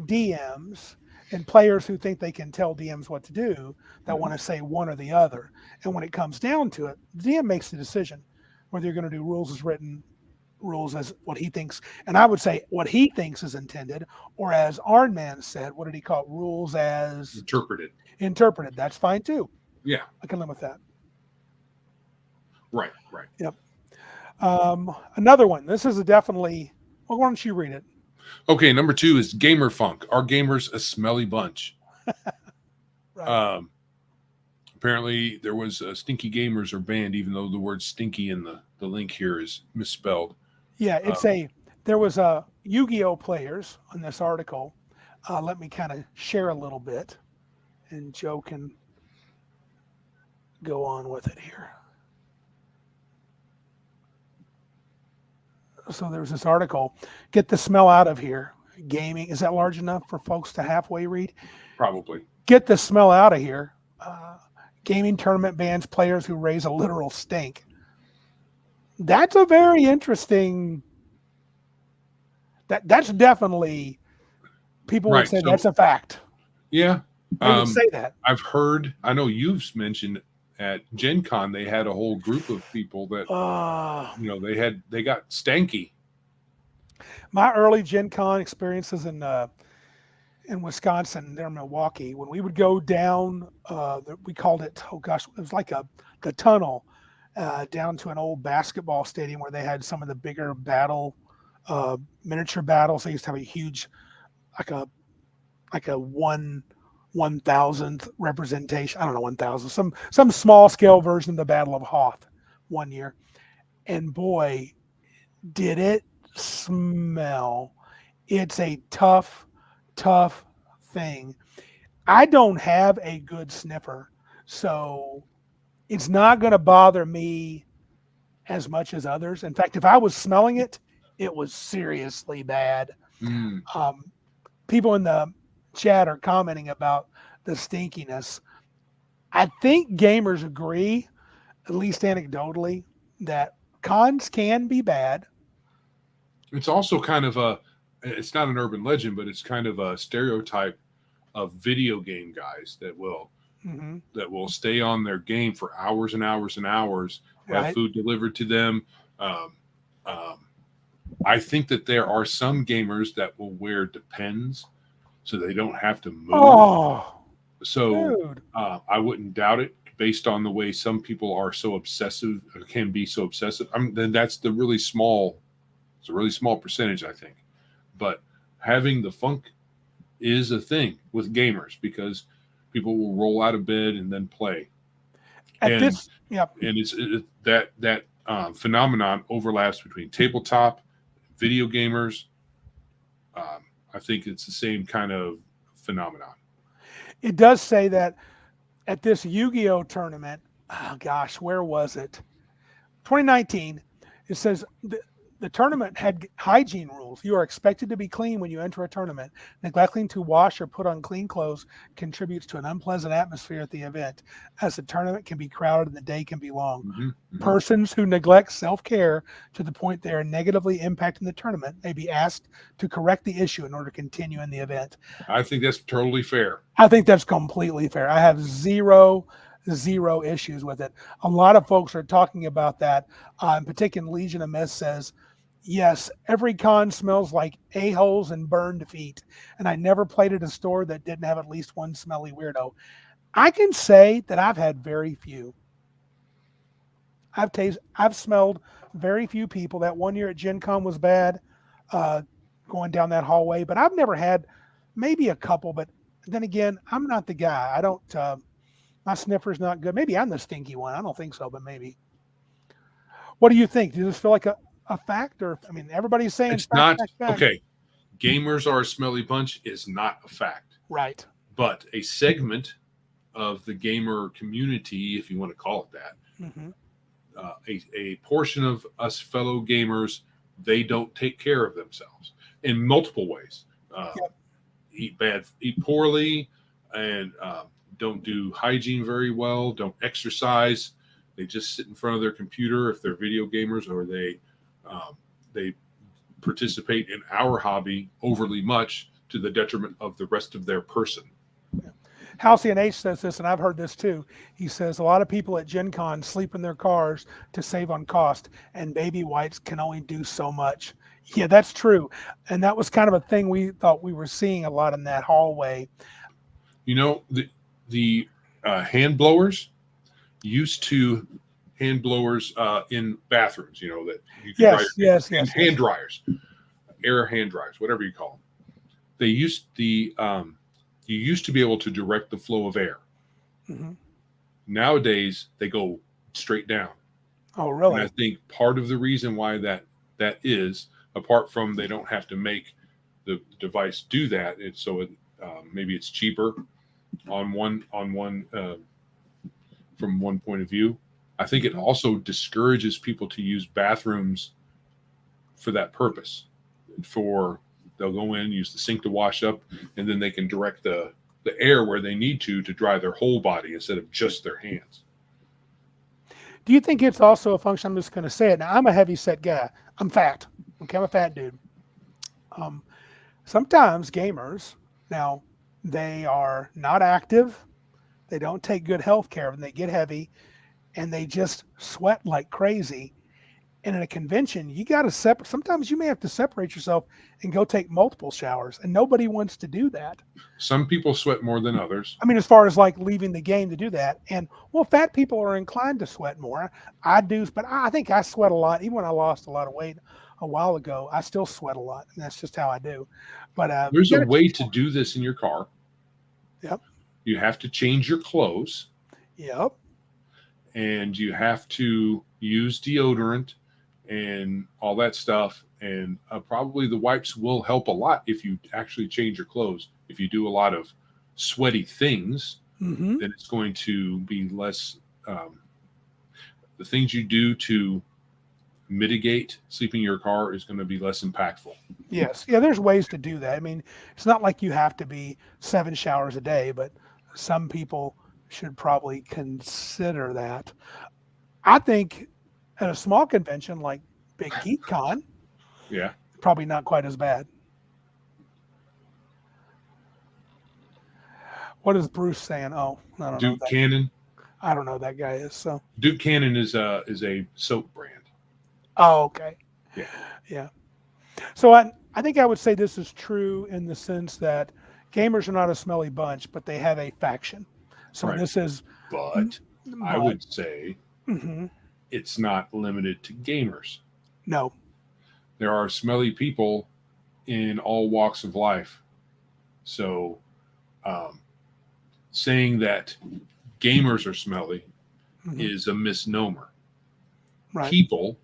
DMs and players who think they can tell DMs what to do that want to say one or the other. And when it comes down to it, the DM makes the decision whether you're going to do rules as written, rules as what he thinks. And I would say what he thinks is intended, or as Arnman said, what did he call it? Rules as interpreted. That's fine too. Yeah. I can live with that. Right. Yep. Another one. This is definitely, well, why don't you read it? Okay, number 2 is Gamer Funk. Are gamers a smelly bunch? Right. Apparently, there was Stinky Gamers are banned, even though the word stinky in the link here is misspelled. Yeah, there was Yu-Gi-Oh players on this article. Let me kind of share a little bit, and Joe can go on with it here. So there's this article, Get the Smell Out of Here. Gaming, is that large enough for folks to halfway read? Probably. Get the smell out of here. gaming tournament bans players who raise a literal stink. That's a very interesting. That's definitely people would Right. say So that's a fact. yeah, They would say that. I've heard. I know you've mentioned at Gen Con they had a whole group of people that they got stanky. My early Gen Con experiences in Wisconsin, there in Milwaukee, when we would go down, we called it, oh gosh, it was like the tunnel down to an old basketball stadium where they had some of the bigger miniature battles. They used to have a huge, like a 1/1000th representation. I don't know, 1,000, some small scale version of the Battle of Hoth one year. And boy, did it smell. It's a tough thing. I don't have a good sniffer, so it's not going to bother me as much as others. In fact, if I was smelling it, it was seriously bad. People in the chat are commenting about the stinkiness. I think gamers agree, at least anecdotally, that cons can be bad. It's also kind of it's not an urban legend, but it's kind of a stereotype of video game guys that will stay on their game for hours and hours and hours, have food delivered to them. I think that there are some gamers that will wear Depends so they don't have to move. I wouldn't doubt it based on the way some people are so obsessive, or can be so obsessive. Then that's the really small. It's a really small percentage, I think. But having the funk is a thing with gamers because people will roll out of bed and then play. And it's that phenomenon overlaps between tabletop, video gamers. I think it's the same kind of phenomenon. It does say that at this Yu-Gi-Oh tournament, oh gosh, where was it? 2019. It says the tournament had hygiene rules. You are expected to be clean when you enter a tournament. Neglecting to wash or put on clean clothes contributes to an unpleasant atmosphere at the event, as the tournament can be crowded and the day can be long. Persons who neglect self-care to the point they are negatively impacting the tournament may be asked to correct the issue in order to continue in the event. I think that's totally fair. I think that's completely fair. I have zero issues with it. A lot of folks are talking about that. In particular, Legion of Myth says, yes, every con smells like a-holes and burned feet. And I never played at a store that didn't have at least one smelly weirdo. I can say that I've had very few. I've smelled very few people. That one year at Gen Con was bad, going down that hallway, but I've never had, maybe a couple, but then again, I'm not the guy. I don't, my sniffer's not good. Maybe I'm the stinky one. I don't think so, but maybe. What do you think? Does this feel like a fact? Or, I mean, everybody's saying it's fact, not, fact. Okay. Gamers are a smelly bunch is not a fact. Right. But a segment of the gamer community, if you want to call it that, a portion of us fellow gamers, they don't take care of themselves in multiple ways. Eat poorly, and don't do hygiene very well, don't exercise. They just sit in front of their computer if they're video gamers, or they participate in our hobby overly much to the detriment of the rest of their person. Halcyon H says this, and I've heard this too. He says a lot of people at Gen Con sleep in their cars to save on cost, and baby wipes can only do so much. Yeah, that's true. And that was kind of a thing we thought we were seeing a lot in that hallway. You know, the hand blowers used to hand blowers in bathrooms, you know, that you can yes, hand dryers, air hand dryers, whatever you call them. They used you used to be able to direct the flow of air. Nowadays, they go straight down. Oh, really? And I think part of the reason why that is, apart from they don't have to make the device do that, it's so maybe it's cheaper on one from one point of view. I think it also discourages people to use bathrooms for that purpose. They'll go in, use the sink to wash up, and then they can direct the the air where they need to dry their whole body instead of just their hands. Do you think it's also a function? I'm just going to say it now. I'm a heavy set guy. I'm fat. Okay, I'm a fat dude. Sometimes gamers, now they are not active. They don't take good health care and they get heavy and they just sweat like crazy. And in a convention, you got to separate. Sometimes you may have to separate yourself and go take multiple showers, and nobody wants to do that. Some people sweat more than others. I mean, as far as like leaving the game to do that, and well, fat people are inclined to sweat more. I do, but I think I sweat a lot. Even when I lost a lot of weight a while ago, I still sweat a lot, and that's just how I do. But there's a way to do this in your car. Yep. You have to change your clothes. Yep. And you have to use deodorant and all that stuff. And probably the wipes will help a lot if you actually change your clothes. If you do a lot of sweaty things, then it's going to be less. The things you do to mitigate sleeping in your car is going to be less impactful. Yes. Yeah, there's ways to do that. I mean, it's not like you have to be 7 showers a day, but some people should probably consider that. I think at a small convention like Big Geek Con, yeah, probably not quite as bad. What is Bruce saying? Oh, I don't Duke know. Cannon. I don't know who that guy is. So Duke Cannon is a soap brand. Oh, okay. Yeah. Yeah. So I think I would say this is true in the sense that gamers are not a smelly bunch, but they have a faction. So right. This is. But I would say it's not limited to gamers. No. There are smelly people in all walks of life. So saying that gamers are smelly is a misnomer. Right. People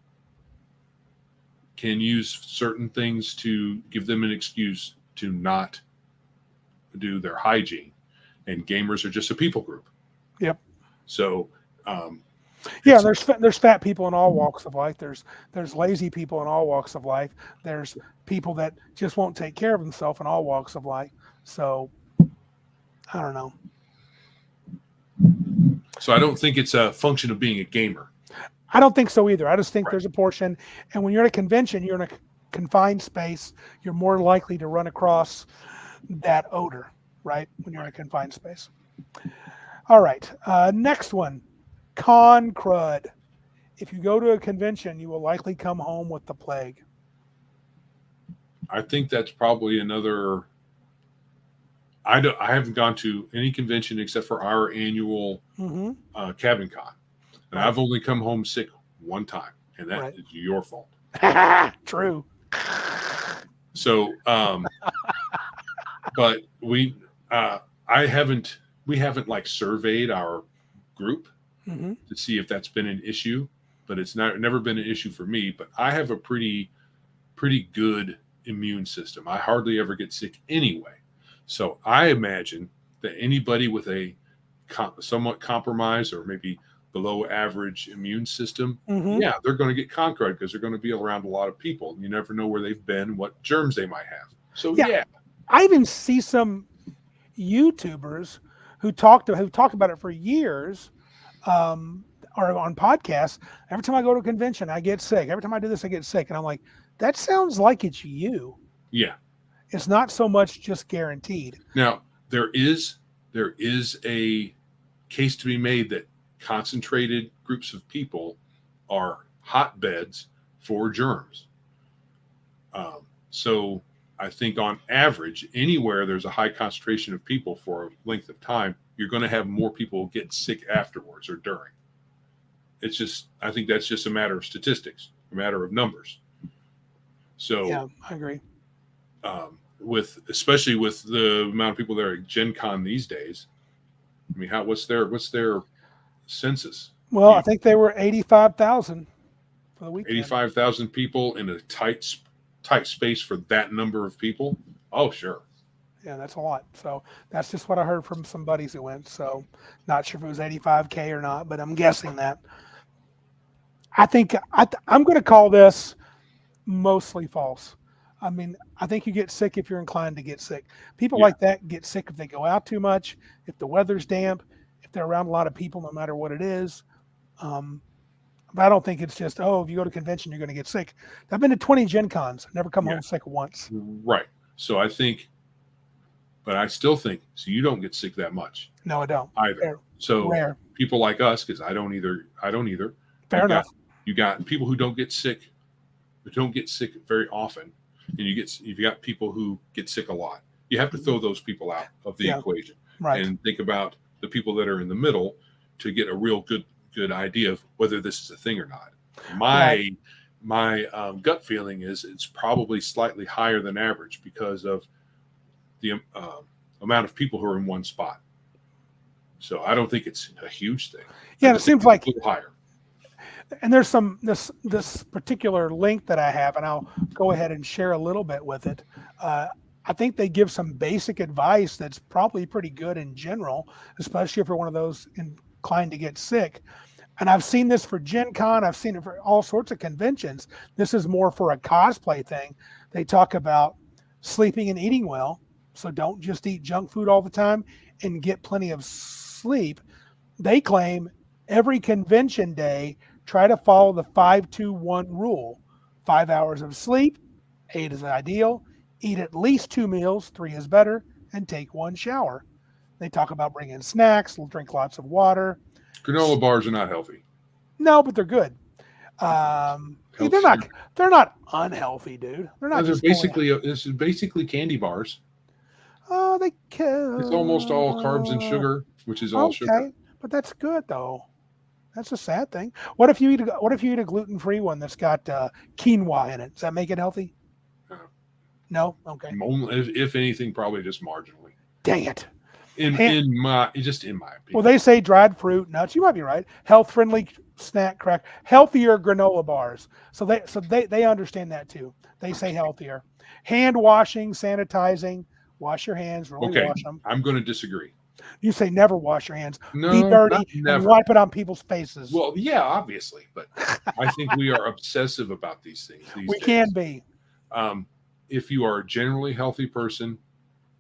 can use certain things to give them an excuse to not do their hygiene. And gamers are just a people group. Yep. So, yeah, there's fat people in all walks of life. There's lazy people in all walks of life. There's people that just won't take care of themselves in all walks of life. So, I don't know. So I don't think it's a function of being a gamer. I don't think so either. I just think there's a portion. And when you're at a convention, you're in a confined space. You're more likely to run across that odor, right? When you're in a confined space. All right. Next one. Con crud. If you go to a convention, you will likely come home with the plague. I think that's probably another. I haven't gone to any convention except for our annual Cabin Con, and I've only come home sick one time, and that is your fault. True. So, but we haven't like surveyed our group to see if that's been an issue, but it's never been an issue for me. But I have a pretty good immune system. I hardly ever get sick anyway. So I imagine that anybody with a somewhat compromised or maybe below average immune system, yeah, they're going to get con crud because they're going to be around a lot of people. You never know where they've been, what germs they might have. So yeah. I even see some YouTubers who talk about it for years, or on podcasts. Every time I go to a convention, I get sick. Every time I do this, I get sick, and I'm like, that sounds like it's you. Yeah. It's not so much just guaranteed. Now, there is a case to be made that concentrated groups of people are hotbeds for germs. So I think on average, anywhere there's a high concentration of people for a length of time, you're going to have more people get sick afterwards or during. It's just, I think that's just a matter of statistics, a matter of numbers. So yeah, I agree. Especially with the amount of people that are at Gen Con these days. I mean, what's their census? Well, I think they were 85,000 for the weekend. 85,000 people in a tight space for that number of people. Oh, sure. Yeah, that's a lot. So that's just what I heard from some buddies who went. So not sure if it was 85K or not, but I'm guessing that. I think I'm going to call this mostly false. I mean, I think you get sick if you're inclined to get sick. People Yeah. like that get sick if they go out too much, if the weather's damp, if they're around a lot of people, no matter what it is. Um, but I don't think it's just, oh, if you go to a convention, you're going to get sick. I've been to 20 Gen Cons, never come Yeah. home sick once. Right. So I think, but I still think, so you don't get sick that much. No, I don't. Either. Rare. So Rare. people like us, because I don't either. Fair enough. You got people who don't get sick, very often, and you've got people who get sick a lot. You have to throw those people out of the equation, right, and think about the people that are in the middle to get a real good idea of whether this is a thing or not. My gut feeling is it's probably slightly higher than average because of the amount of people who are in one spot. So I don't think it's a huge thing. Yeah, it seems like a little higher. And there's this particular link that I have, and I'll go ahead and share a little bit with it. I think they give some basic advice that's probably pretty good in general, especially if you're one of those inclined to get sick. And I've seen this for Gen Con. I've seen it for all sorts of conventions. This is more for a cosplay thing. They talk about sleeping and eating well. So don't just eat junk food all the time and get plenty of sleep. They claim every convention day, try to follow the 5-2-1 rule. 5 hours of sleep, 8 is ideal. Eat at least 2 meals, 3 is better, and take 1 shower. They talk about bringing snacks, drink lots of water. Granola bars are not healthy. No, but they're good. They're not unhealthy, dude. They're not. This is basically candy bars. Oh, they can. It's almost all carbs and sugar, which is all sugar. Okay, but that's good though. That's a sad thing. What if you eat a gluten-free one that's got quinoa in it? Does that make it healthy? No. Okay. If anything, probably just marginally. Dang it. In my opinion. Well, they say dried fruit, nuts. You might be right. Health-friendly snack crack, healthier granola bars. So they understand that too. They say healthier. Hand washing, sanitizing. Wash your hands. Really wash them. I'm going to disagree. You say never wash your hands. No, be dirty and wipe it on people's faces. Well, yeah, obviously, but I think we are obsessive about these things. We can be. If you are a generally healthy person,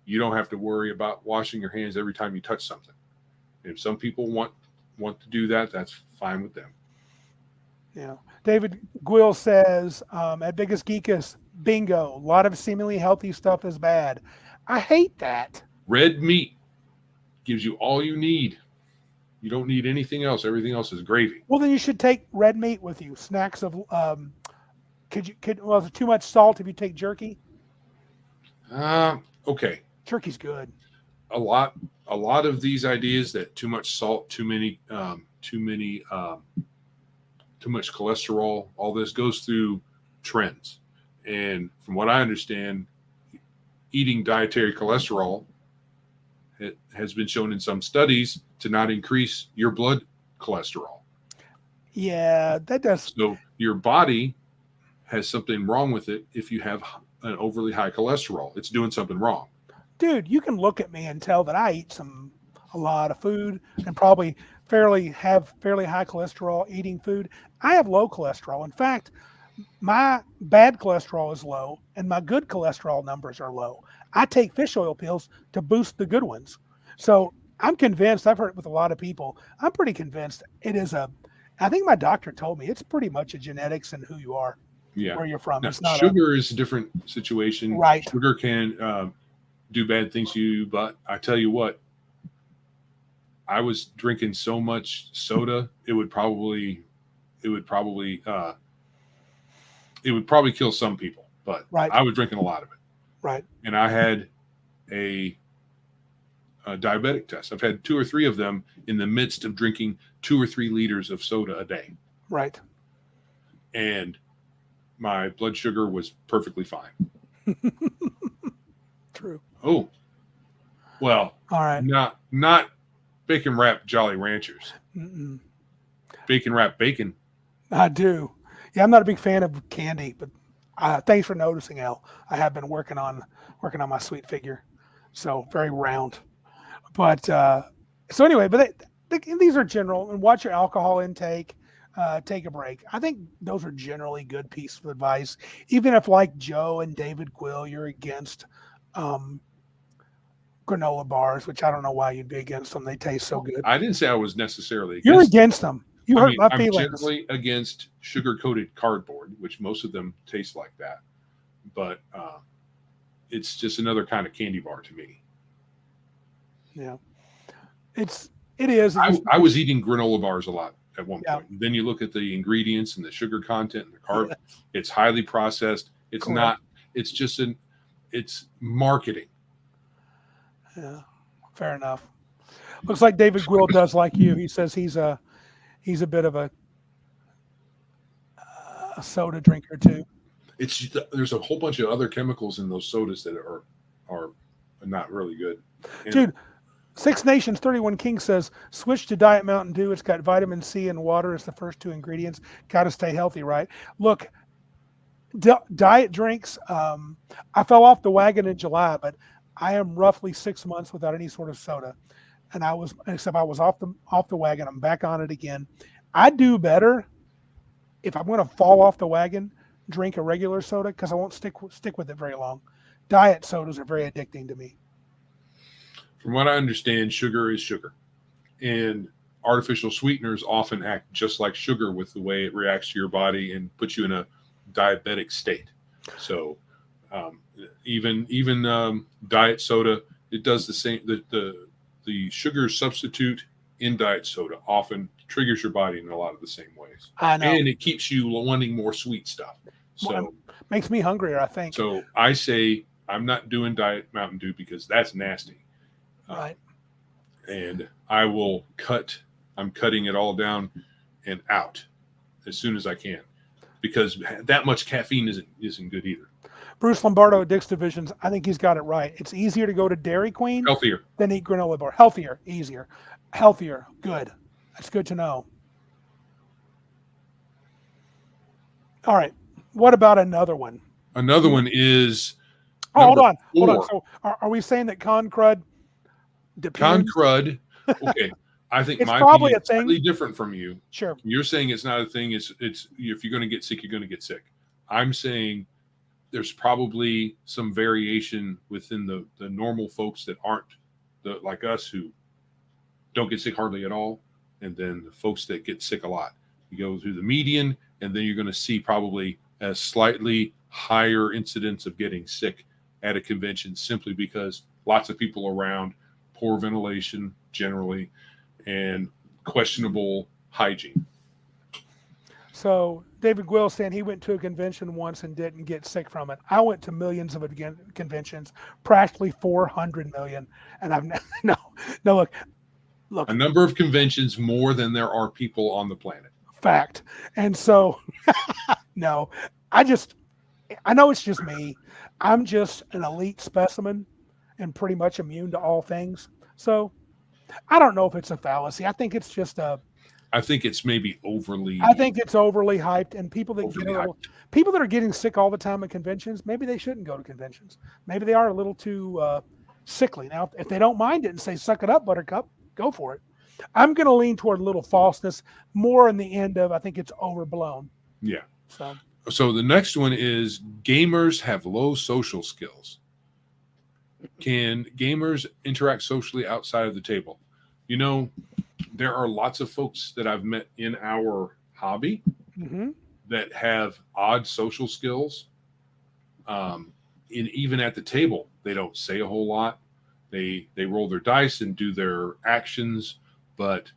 you don't have to worry about washing your hands every time you touch something. If some people want to do that, that's fine with them. Yeah. David Gwill says, at Biggest Geekus, bingo. A lot of seemingly healthy stuff is bad. I hate that. Red meat gives you all you need. You don't need anything else. Everything else is gravy. Well, then you should take red meat with you. Snacks of is it too much salt if you take jerky? Okay. Jerky's good. A lot of these ideas that too much salt, too much cholesterol, all this goes through trends. And from what I understand, eating dietary cholesterol, it has been shown in some studies to not increase your blood cholesterol. Yeah, that does. So your body has something wrong with it if you have an overly high cholesterol. It's doing something wrong. Dude, you can look at me and tell that I eat a lot of food and probably fairly high cholesterol eating food. I have low cholesterol. In fact, my bad cholesterol is low and my good cholesterol numbers are low. I take fish oil pills to boost the good ones. So I'm convinced, I've heard it with a lot of people, I'm pretty convinced it is I think my doctor told me it's pretty much a genetics and who you are, where you're from. Now, it's not sugar is a different situation. Right. Sugar can do bad things to you, but I tell you what, I was drinking so much soda, it would probably kill some people, but I was drinking a lot of it. Right. And I had a diabetic test. I've had 2 or 3 of them in the midst of drinking 2 or 3 liters of soda a day. Right. And my blood sugar was perfectly fine. True. Oh, well, all right. Not bacon wrapped Jolly Ranchers. Mm-mm. Bacon wrapped bacon. I do. Yeah, I'm not a big fan of candy, but thanks for noticing, Al. I have been working on my sweet figure, so very round. But so anyway, but these are general. And watch your alcohol intake. take a break. I think those are generally good pieces of advice, even if, like Joe and David Quill, you're against granola bars, which I don't know why you'd be against them. They taste so good. I didn't say I was necessarily against You're against them. You hurt my I'm feelings. generally against sugar-coated cardboard, which most of them taste like that. But it's just another kind of candy bar to me. Yeah, it is. I was eating granola bars a lot at one Yeah. point. Then you look at the ingredients and the sugar content and the carb. It's highly processed. It's Correct. not. It's just it's marketing. Yeah, fair enough. Looks like David Quill does like you. He says he's a bit of a soda drinker too. There's a whole bunch of other chemicals in those sodas that are not really good. And Dude, Six Nations 31 King says switch to Diet Mountain Dew. It's got vitamin C and water as the first two ingredients. Got to stay healthy, right? Look, diet drinks. I fell off the wagon in July, but I am roughly 6 months without any sort of soda, and I was off the wagon. I'm back on it again. I do better if I'm going to fall off the wagon. Drink a regular soda because I won't stick with it very long. Diet sodas are very addicting to me. From what I understand, sugar is sugar, and artificial sweeteners often act just like sugar with the way it reacts to your body and puts you in a diabetic state. So even diet soda, it does the same. The sugar substitute in diet soda often triggers your body in a lot of the same ways. I know, and it keeps you wanting more sweet stuff. So makes me hungrier, I think. So I say I'm not doing Diet Mountain Dew because that's nasty. Right. And I will I'm cutting it all down and out as soon as I can, because that much caffeine isn't good either. Bruce Lombardo at Dick's Divisions, I think he's got it right. It's easier to go to Dairy Queen Healthier than eat granola bar. Healthier, easier. Healthier, good. That's good to know. All right. What about another one? Another one is hold on. So are we saying that con crud depends? Con crud, okay. I think it's my probably opinion a thing. Slightly different from you. Sure. You're saying it's not a thing. It's if you're going to get sick, you're going to get sick. I'm saying there's probably some variation within the normal folks that aren't like us, who don't get sick hardly at all, and then the folks that get sick a lot. You go through the median, and then you're going to see probably a slightly higher incidence of getting sick at a convention, simply because lots of people around, poor ventilation generally, and questionable hygiene. So David Gwill saying he went to a convention once and didn't get sick from it. I went to millions of conventions, practically 400 million, and I've no look. A number of conventions more than there are people on the planet. Fact. And so no, I know it's just me. I'm just an elite specimen and pretty much immune to all things. So I don't know if it's a fallacy. I think it's just I think it's maybe overly. I think it's overly hyped, and people that are getting sick all the time at conventions, maybe they shouldn't go to conventions. Maybe they are a little too sickly. Now, if they don't mind it and say, "Suck it up, Buttercup," go for it. I'm going to lean toward a little falseness, more in the end of I think it's overblown. Yeah. So the next one is gamers have low social skills. Can gamers interact socially outside of the table? You know, there are lots of folks that I've met in our hobby that have odd social skills. Even at the table, they don't say a whole lot. They roll their dice and do their actions, but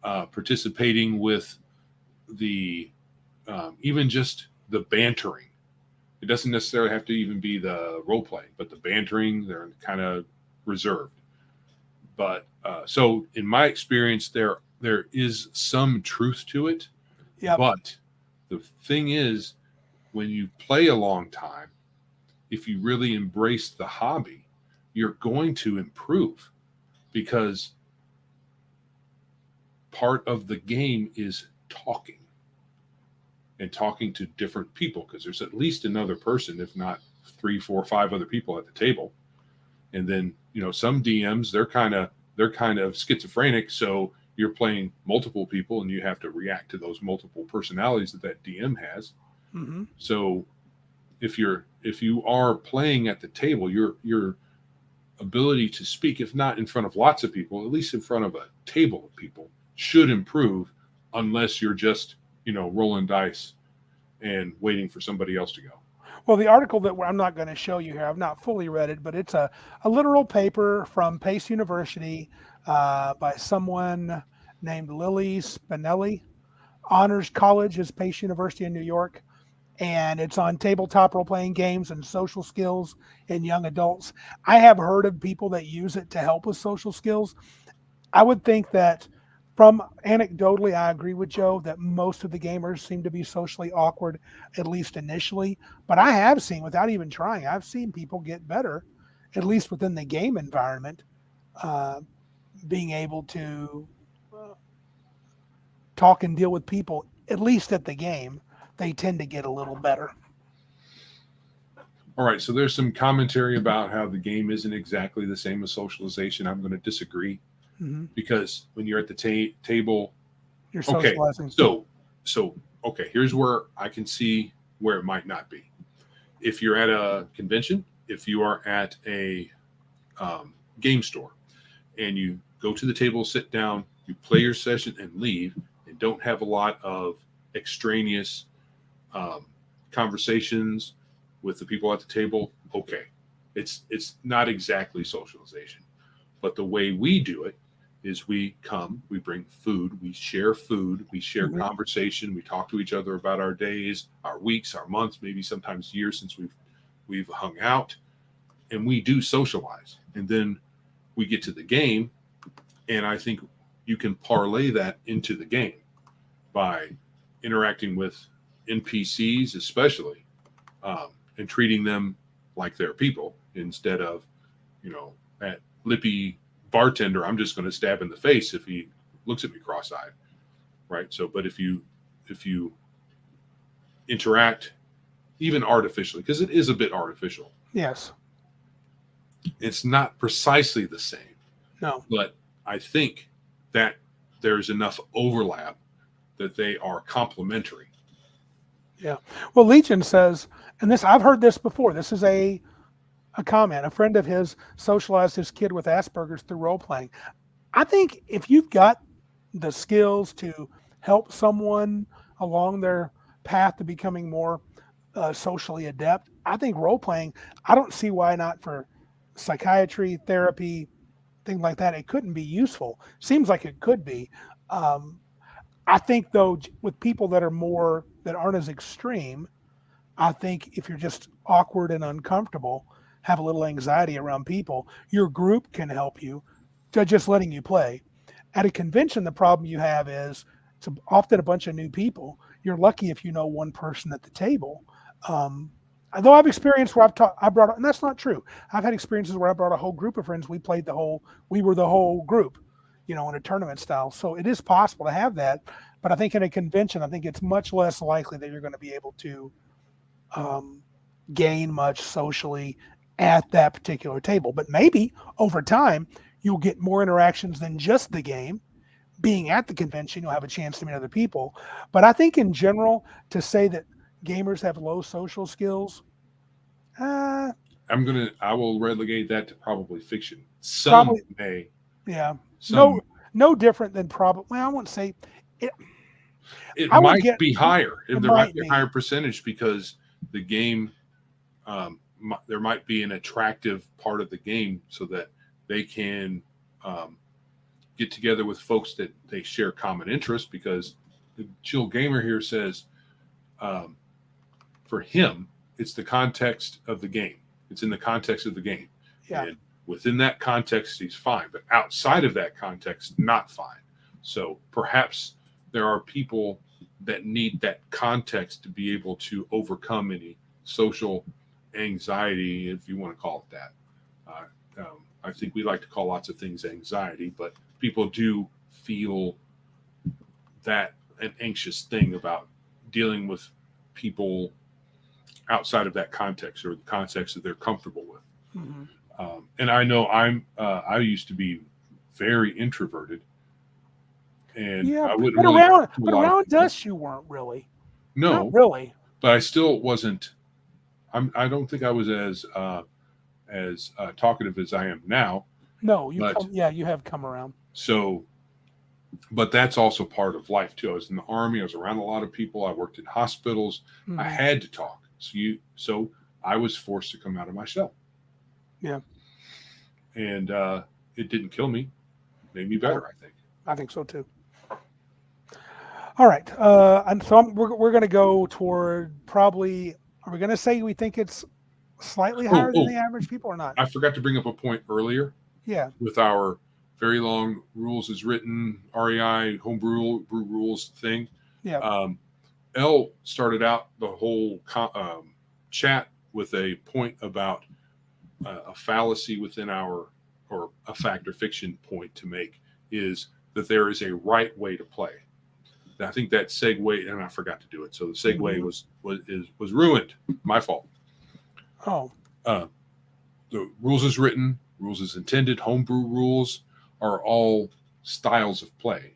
participating with the even just the bantering. It doesn't necessarily have to even be the role playing, but the bantering, they're kind of reserved. But so in my experience, there is some truth to it. Yeah. But the thing is, when you play a long time, if you really embrace the hobby, you're going to improve, because part of the game is talking to different people, because there's at least another person, if not 3, 4, 5 other people at the table. And then, some DMs, they're kind of schizophrenic. So you're playing multiple people and you have to react to those multiple personalities that DM has. Mm-hmm. So if you are playing at the table, your ability to speak, if not in front of lots of people, at least in front of a table of people, should improve, unless you're just rolling dice and waiting for somebody else to go. Well, the article that I'm not going to show you here, I've not fully read it, but it's a literal paper from Pace University by someone named Lily Spinelli. Honors College is Pace University in New York, and it's on tabletop role-playing games and social skills in young adults. I have heard of people that use it to help with social skills. I would think that from anecdotally, I agree with Joe that most of the gamers seem to be socially awkward, at least initially. But I have seen, without even trying, I've seen people get better, at least within the game environment, uh, being able to talk and deal with people, at least at the game. They tend to get a little better. All right, so there's some commentary about how the game isn't exactly the same as socialization. I'm going to disagree. Mm-hmm. Because when you're at the table, you're socializing. Okay, so here's where I can see where it might not be. If you're at a convention, if you are at a game store, and you go to the table, sit down, you play your session, and leave, and don't have a lot of extraneous conversations with the people at the table, okay, it's not exactly socialization, but the way we do it is we come, we bring food, we share Mm-hmm. conversation, we talk to each other about our days, our weeks, our months, maybe sometimes years since we've hung out, and we do socialize. And then we get to the game, and I think you can parlay that into the game by interacting with NPCs, especially, and treating them like they're people instead of, that lippy bartender I'm just going to stab in the face if he looks at me cross-eyed, right? So, but if you interact even artificially, because it is a bit artificial. Yes. It's not precisely the same. No. But I think that there's enough overlap that they are complementary. Yeah. Well, Legion says, and this I've heard this before. This is a comment. A friend of his socialized his kid with Asperger's through role playing. I think if you've got the skills to help someone along their path to becoming more socially adept, I think role playing, I don't see why not for psychiatry, therapy, things like that. It couldn't be useful. Seems like it could be. I think though, with people that aren't as extreme, I think if you're just awkward and uncomfortable, have a little anxiety around people, your group can help you to just letting you play. At a convention, the problem you have is it's often a bunch of new people. You're lucky if you know one person at the table. Although I've experienced where I brought, and that's not true. I've had experiences where I brought a whole group of friends. We were the whole group, in a tournament style. So it is possible to have that. But I think in a convention, I think it's much less likely that you're going to be able to gain much socially at that particular table. But maybe over time, you'll get more interactions than just the game. Being at the convention, you'll have a chance to meet other people. But I think in general, to say that gamers have low social skills, I will relegate that to probably fiction. Probably, may. Yeah. Some, no different than probably, well, I won't say it. It might be higher. There might be a higher percentage because the game, there might be an attractive part of the game so that they can get together with folks that they share common interests. Because the chill gamer here says, for him, it's the context of the game. It's in the context of the game. Yeah. And within that context, he's fine. But outside of that context, not fine. So perhaps there are people that need that context to be able to overcome any social anxiety, if you want to call it that. I think we like to call lots of things anxiety, but people do feel that an anxious thing about dealing with people outside of that context or the context that they're comfortable with. Mm-hmm. And I know I used to be very introverted, and Yeah, I wouldn't but really. around us, you weren't really. No, Not really. but I still wasn't. I don't think I was as talkative as I am now. No, But you have come around. so, but that's also part of life too. I was in the Army. I was around a lot of people. I worked in hospitals. Mm-hmm. I had to talk. So I was forced to come out of my shell. Yeah. And it didn't kill me. Made me better, I think. I think so too. All right. And so we're going to go toward probably, are we going to say we think it's slightly higher than the average people or not? I forgot to bring up a point earlier. Yeah. With our very long rules as written, REI, Homebrew Rules thing. Yeah. Elle started out the whole chat with a point about a fallacy within or a fact or fiction point to make is that there is a right way to play. I think that segue, and I forgot to do it. So the segue was ruined. My fault. Oh. The rules as written, rules as intended, homebrew rules are all styles of play.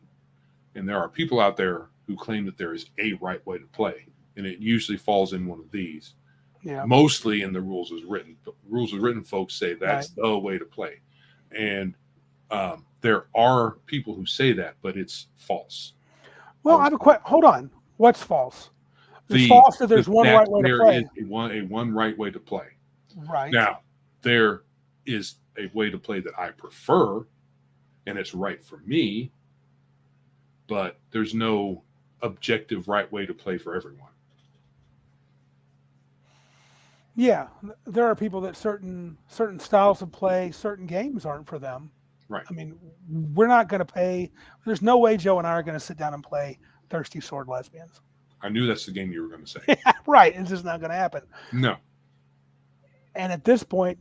And there are people out there who claim that there is a right way to play. And it usually falls in one of these. Yeah. Mostly in the rules as written. But rules as written folks say that's the way to play. And there are people who say that, but it's false. Well, I have a question. Hold on. What's false? It's false that there's one right way to play. There is one right way to play. Right. Now, there is a way to play that I prefer, and it's right for me, but there's no objective right way to play for everyone. Yeah, there are people that certain styles of play, certain games aren't for them. Right. I mean, we're not going to pay. There's no way Joe and I are going to sit down and play Thirsty Sword Lesbians. I knew that's the game you were going to say. Right. It's just not going to happen. No. And at this point,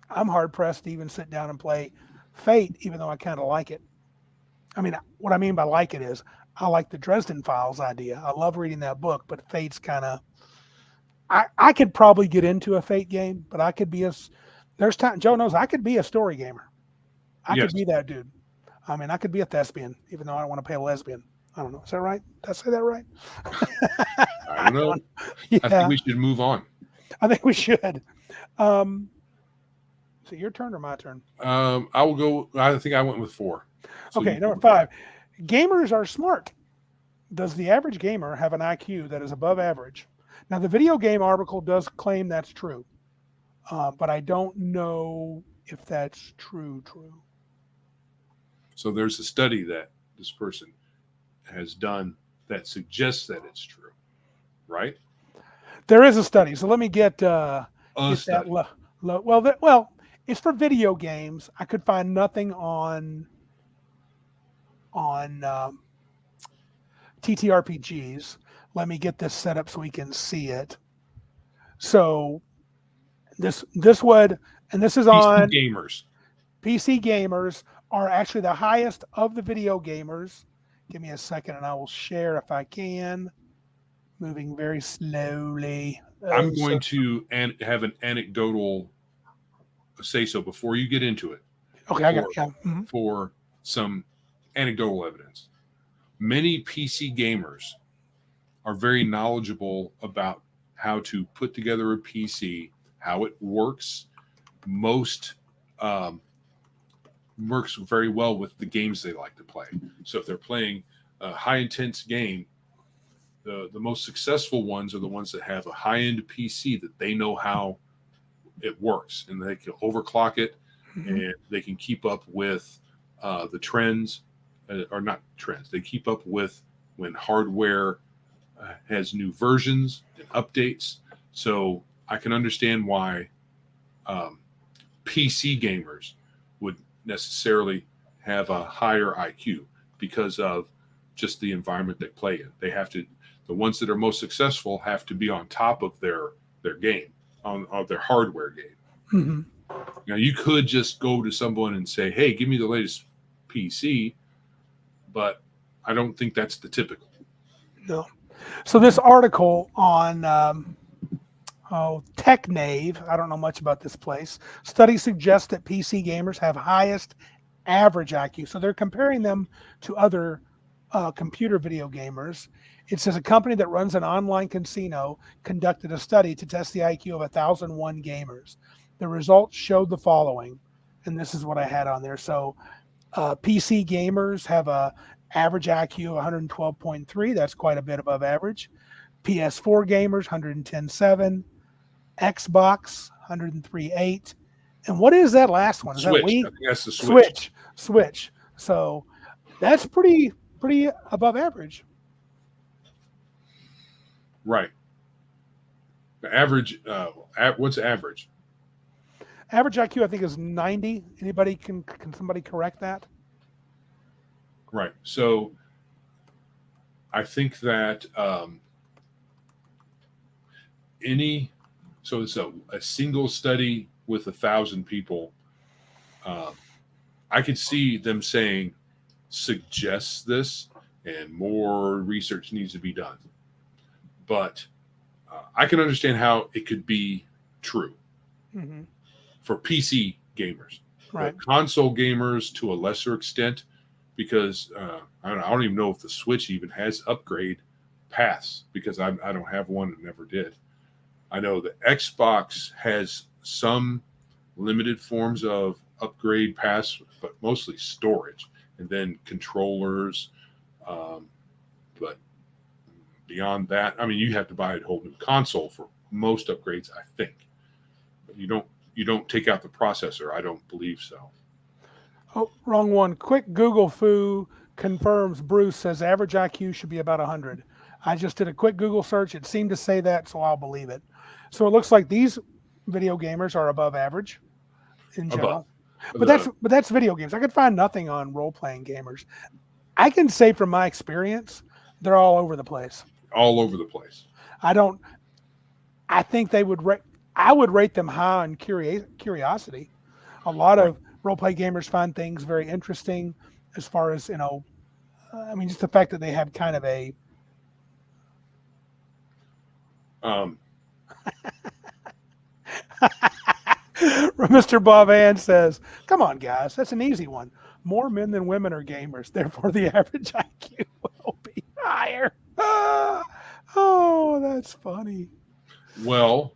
I'm hard pressed to even sit down and play Fate, even though I kind of like it. I mean, what I mean by like it is I like the Dresden Files idea. I love reading that book, but Fate's kind of. I could probably get into a Fate game, but I could be there's time. Joe knows I could be a story gamer. I could be that dude. I mean, I could be a thespian, even though I don't want to play a lesbian. I don't know. Is that right? Did I say that right? I don't know. Yeah. I think we should move on. I think we should. So your turn or my turn? I will go. I think I went with 4. So okay, number 5. Gamers are smart. Does the average gamer have an IQ that is above average? Now, the video game article does claim that's true, but I don't know if that's true. So there's a study that this person has done that suggests that it's true, right? There is a study. So let me get that. Well, it's for video games. I could find nothing on TTRPGs. Let me get this set up so we can see it. So this would, and this is on gamers. PC gamers are actually the highest of the video gamers. Give me a second and I will share if I can. Moving very slowly. I'm going to have an anecdotal say so before you get into it. Okay, I got it. Yeah. Mm-hmm. For some anecdotal evidence. Many PC gamers are very knowledgeable about how to put together a PC, how it works. Most works very well with the games they like to play. So if they're playing a high intense game, the most successful ones are the ones that have a high-end PC that they know how it works, and they can overclock it, and they can keep up with the trends, or not trends. They keep up with when hardware has new versions and updates. So I can understand why PC gamers would necessarily have a higher IQ because of just the environment they play in. They have to, the ones that are most successful have to be on top of their game, on their hardware game. Mm-hmm. Now you could just go to someone and say, hey, give me the latest PC, but I don't think that's the typical. No. So this article on TechNave, I don't know much about this place. Studies suggest that PC gamers have highest average IQ. So they're comparing them to other computer video gamers. It says a company that runs an online casino conducted a study to test the IQ of 1,001 gamers. The results showed the following, and this is what I had on there. So PC gamers have a average IQ of 112.3. That's quite a bit above average. PS4 gamers, 110.7. Xbox, 103.8. And what is that last one? Is Switch. that Wii? I think that's the Switch. Switch. So that's pretty above average. Right. The average. What's average? Average IQ, I think, is 90. Anybody can somebody correct that? Right. So I think that so it's a single study with 1,000 people. I could see them saying suggests this, and more research needs to be done. But I can understand how it could be true for PC gamers, right? But console gamers to a lesser extent, because I don't even know if the Switch even has upgrade paths, because I don't have one and never did. I know the Xbox has some limited forms of upgrade paths, but mostly storage and then controllers. But beyond that, I mean, you have to buy a whole new console for most upgrades, I think. But you don't take out the processor. I don't believe so. Oh, wrong one. Quick Google foo confirms Bruce says average IQ should be about 100. I just did a quick Google search. It seemed to say that, so I'll believe it. So it looks like these video gamers are above average in general. But that's video games. I could find nothing on role-playing gamers. I can say from my experience, they're all over the place. All over the place. I think they would I would rate them high on curiosity. A lot of role-play gamers find things very interesting as far as, I mean, just the fact that they have kind of a Mr. Bovan says, come on, guys, that's an easy one. More men than women are gamers, therefore the average IQ will be higher. Oh, that's funny. Well,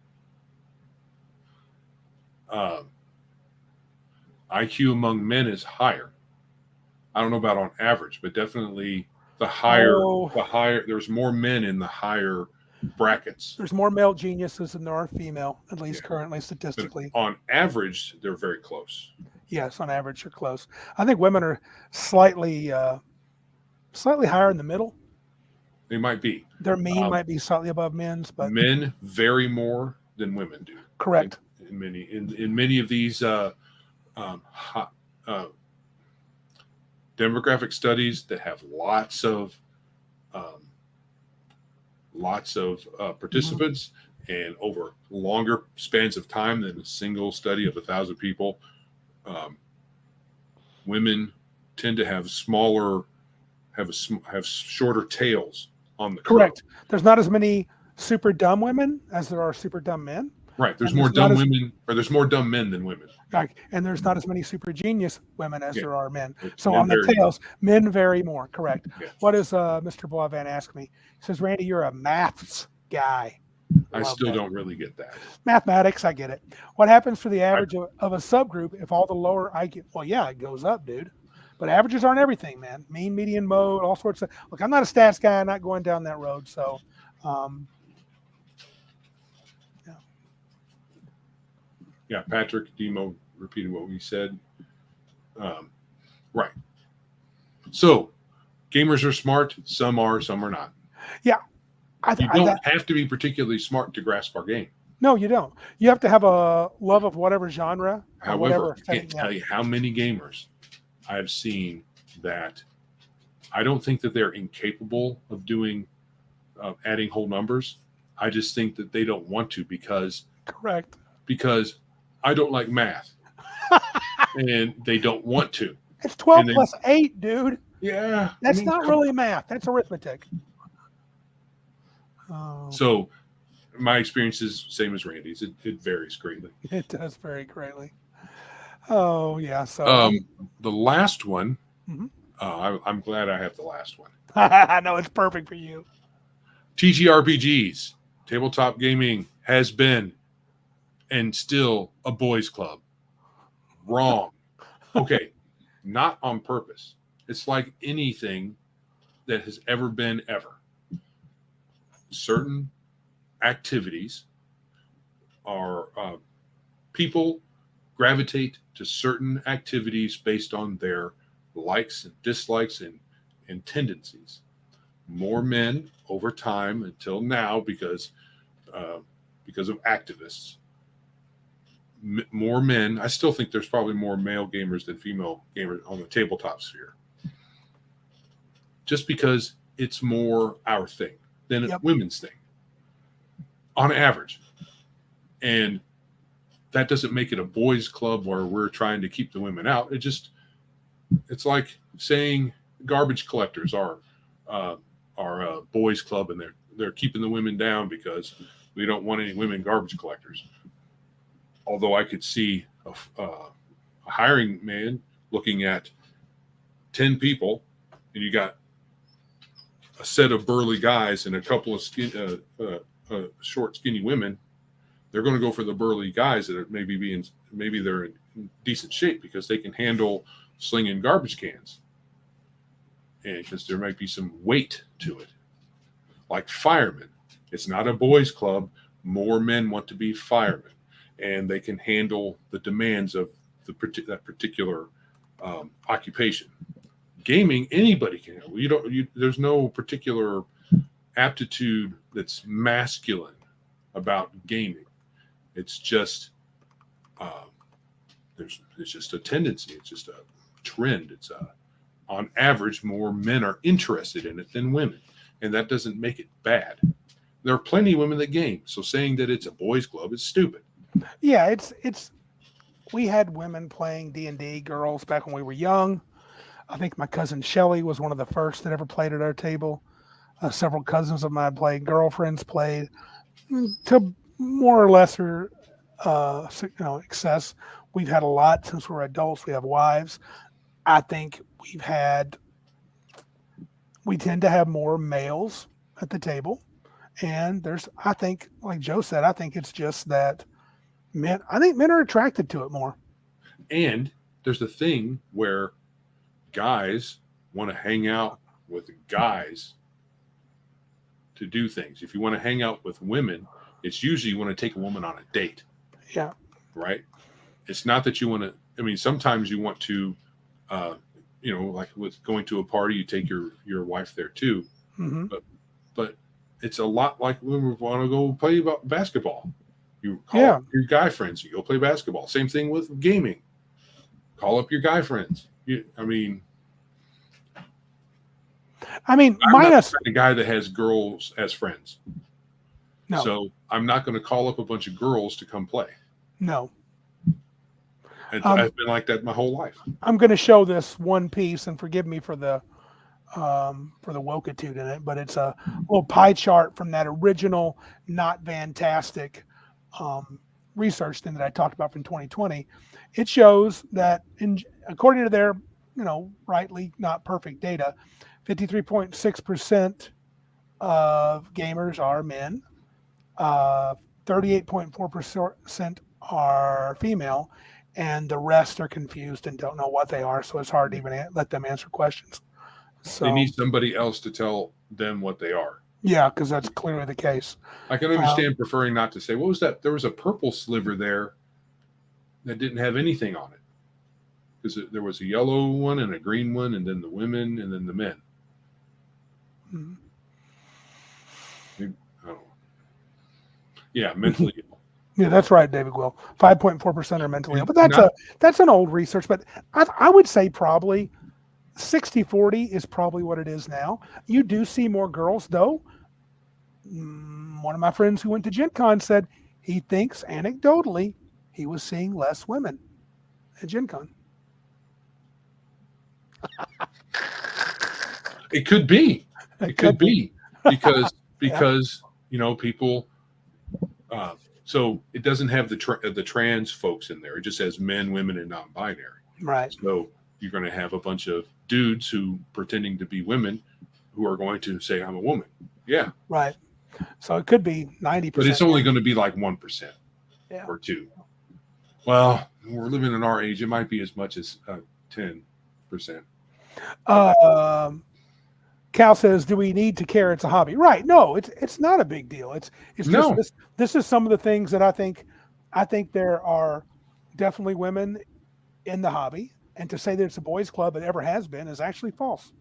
IQ among men is higher. I don't know about on average, but definitely the higher, there's more men in the higher brackets. There's more male geniuses than there are female, at least currently statistically. But on average, they're very close. Yes, on average, they're close. I think women are slightly higher in the middle. They might be. Their mean might be slightly above men's, but men vary more than women do. Correct. In many of these demographic studies that have lots of participants and over longer spans of time than a single study of 1,000 people, women tend to have shorter tails on the correct. Curve. There's not as many super dumb women as there are super dumb men. Right. There's more dumb women, or there's more dumb men than women. Right. And there's not as many super genius women as there are men. So men on the tails, men vary more. Correct. Yeah. What does Mr. Boivin ask me? He says, Randy, you're a maths guy. I still don't really get that. Mathematics, I get it. What happens for the average of a subgroup if all the lower IQ? Well, yeah, it goes up, dude. But averages aren't everything, man. Mean, median, mode, all sorts of. Look, I'm not a stats guy. I'm not going down that road. So, yeah, Patrick Demo repeating what we said. Right. So, gamers are smart. Some are not. Yeah. You don't have to be particularly smart to grasp our game. No, you don't. You have to have a love of whatever genre. However, I can't tell you how many gamers I've seen that I don't think that they're incapable of doing adding whole numbers. I just think that they don't want to because I don't like math. And they don't want to. It's 12 plus 8, dude. Yeah. That's not really math. That's arithmetic. So my experience is same as Randy's. It varies greatly. It does vary greatly. Oh, yeah. So the last one, I'm glad I have the last one. I know it's perfect for you. TTRPGs, tabletop gaming, has been and still a boys' club. Wrong. Okay, not on purpose. It's like anything that has ever been ever. Certain activities are people gravitate to certain activities based on their likes and dislikes and tendencies. More men over time until now because of activists. More men. I still think there's probably more male gamers than female gamers on the tabletop sphere. Just because it's more our thing than women's thing on average. And that doesn't make it a boys' club where we're trying to keep the women out. It's like saying garbage collectors are a boys' club and they're keeping the women down because we don't want any women garbage collectors. Although I could see a hiring man looking at 10 people, and you got a set of burly guys and a couple of short, skinny women. They're going to go for the burly guys that are maybe they're in decent shape because they can handle slinging garbage cans, and because there might be some weight to it. Like firemen, it's not a boys' club. More men want to be firemen, and they can handle the demands of that particular occupation. Gaming, anybody can. There's no particular aptitude that's masculine about gaming. It's just it's just a tendency. It's just a trend. On average, more men are interested in it than women, and that doesn't make it bad. There are plenty of women that game, so saying that it's a boys' club is stupid. Yeah, it's. We had women playing D&D, girls, back when we were young. I think my cousin Shelly was one of the first that ever played at our table. Several cousins of mine played. Girlfriends played to more or lesser excess. We've had a lot since we're adults. We have wives. I think we tend to have more males at the table. And I think, like Joe said, I think it's just that men are attracted to it more. And there's a thing where guys want to hang out with guys to do things. If you want to hang out with women, it's usually you want to take a woman on a date. Yeah. Right? It's not that you want to, sometimes you want to, like with going to a party, you take your wife there too. Mm-hmm. But it's a lot like when we want to go play basketball. You call up your guy friends, you go play basketball. Same thing with gaming. Call up your guy friends. I'm not the guy that has girls as friends. No. So I'm not going to call up a bunch of girls to come play. No. I've been like that my whole life. I'm going to show this one piece, and forgive me for the wokitude in it, but it's a little pie chart from that original Not Fantastic research thing that I talked about from 2020. It shows that according to their, rightly not perfect data, 53.6% of gamers are men, 38.4% are female, and the rest are confused and don't know what they are. So it's hard to even let them answer questions. So they need somebody else to tell them what they are. Yeah, because that's clearly the case. I can understand preferring not to say. What was that? There was a purple sliver there that didn't have anything on it. Because there was a yellow one and a green one, and then the women, and then the men. Mm-hmm. Yeah, mentally ill. Yeah, that's right, David Will. 5.4% are mentally ill. But that's an old research. But I would say probably 60-40 is probably what it is now. You do see more girls, though. One of my friends who went to Gen Con said he thinks, anecdotally, he was seeing less women at Gen Con. It could be. It could be. Because people... so it doesn't have the trans folks in there. It just has men, women, and non-binary. Right. So you're going to have a bunch of dudes who pretending to be women who are going to say I'm a woman. Yeah. Right. So it could be 90%. But it's only going to be like 1% or 2%. Well, we're living in our age. It might be as much as 10%. Cal says, "Do we need to care? It's a hobby." Right? No, it's not a big deal. It's No. just this is some of the things that I think there are definitely women in the hobby, and to say that it's a boys' club and ever has been is actually false.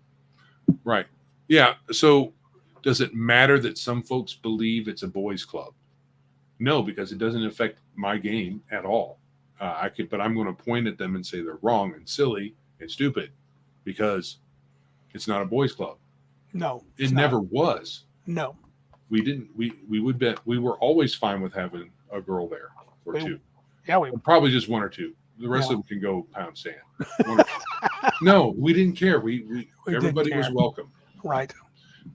Right. Yeah. So does it matter that some folks believe it's a boys' club? No, because it doesn't affect my game at all. But I'm going to point at them and say they're wrong and silly and stupid because it's not a boys' club. No, it never was. No, we didn't. We would bet we were always fine with having a girl there or two. Yeah, probably just one or two. The rest of them can go pound sand. No, we didn't care. We everybody was welcome. Right.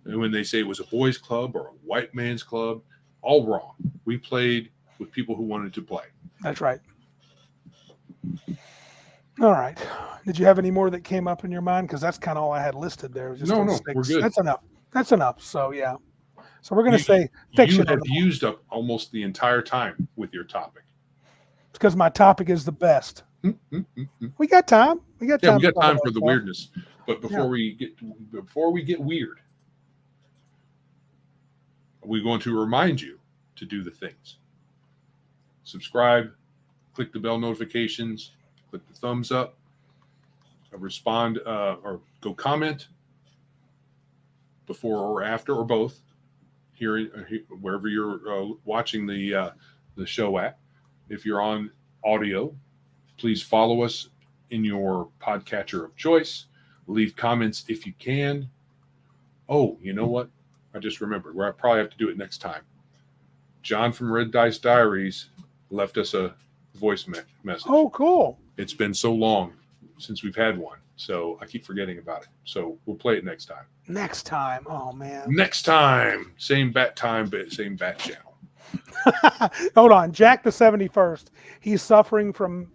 And when they say it was a boys' club or a white man's club, all wrong. We played with people who wanted to play. That's right. All right. Did you have any more that came up in your mind? Because that's kind of all I had listed there. Just no, we're good. That's enough. That's enough. So, yeah. So we're going to say fiction. You have used up almost the entire time with your topic. It's because my topic is the best. We got time. We got time. Yeah, we got time for the weirdness. But before we get weird, we're going to remind you to do the things. Subscribe, click the bell notifications, click the thumbs up, respond or go comment before or after or both here wherever you're watching the show at. If you're on audio, please follow us in your podcatcher of choice. Leave comments if you can. Oh, you know what? I just remembered. I probably have to do it next time. John from Red Dice Diaries left us a voice message. Oh, cool. It's been so long since we've had one, so I keep forgetting about it. So we'll play it next time. Next time. Oh, man. Next time. Same bat time, but same bat channel. Hold on. Jack the 71st. He's suffering from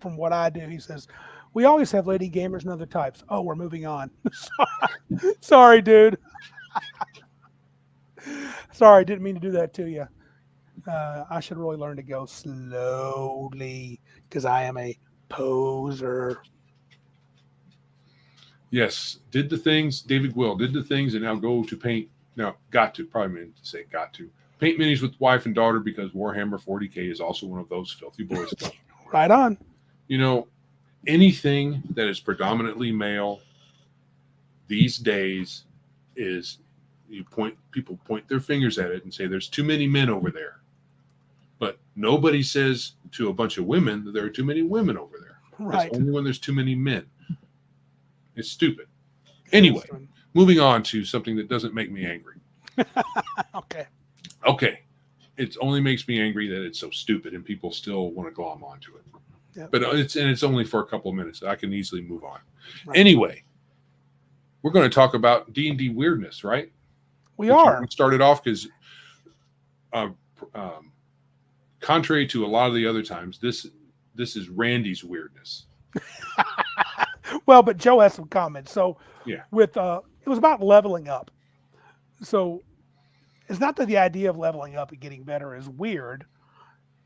what I do. He says, we always have lady gamers and other types. Oh, we're moving on. Sorry, dude. Sorry, didn't mean to do that to you. I should really learn to go slowly because I am a poser. Yes, did the things. David Will did the things and now go to paint. Now, probably meant to say got to. Paint minis with wife and daughter because Warhammer 40K is also one of those filthy boys. Right on. You know, anything that is predominantly male these days is people point their fingers at it and say there's too many men over there. But nobody says to a bunch of women that there are too many women over there. Right. It's only when there's too many men. It's stupid. Anyway, moving on to something that doesn't make me angry. Okay. It only makes me angry that it's so stupid and people still want to glom onto it. Yep. But it's only for a couple of minutes. I can easily move on. Right. Anyway, we're going to talk about D&D weirdness, right? We are. We started off because contrary to a lot of the other times, this is Randy's weirdness. Well, but Joe has some comments. So yeah, with it was about leveling up. So it's not that the idea of leveling up and getting better is weird,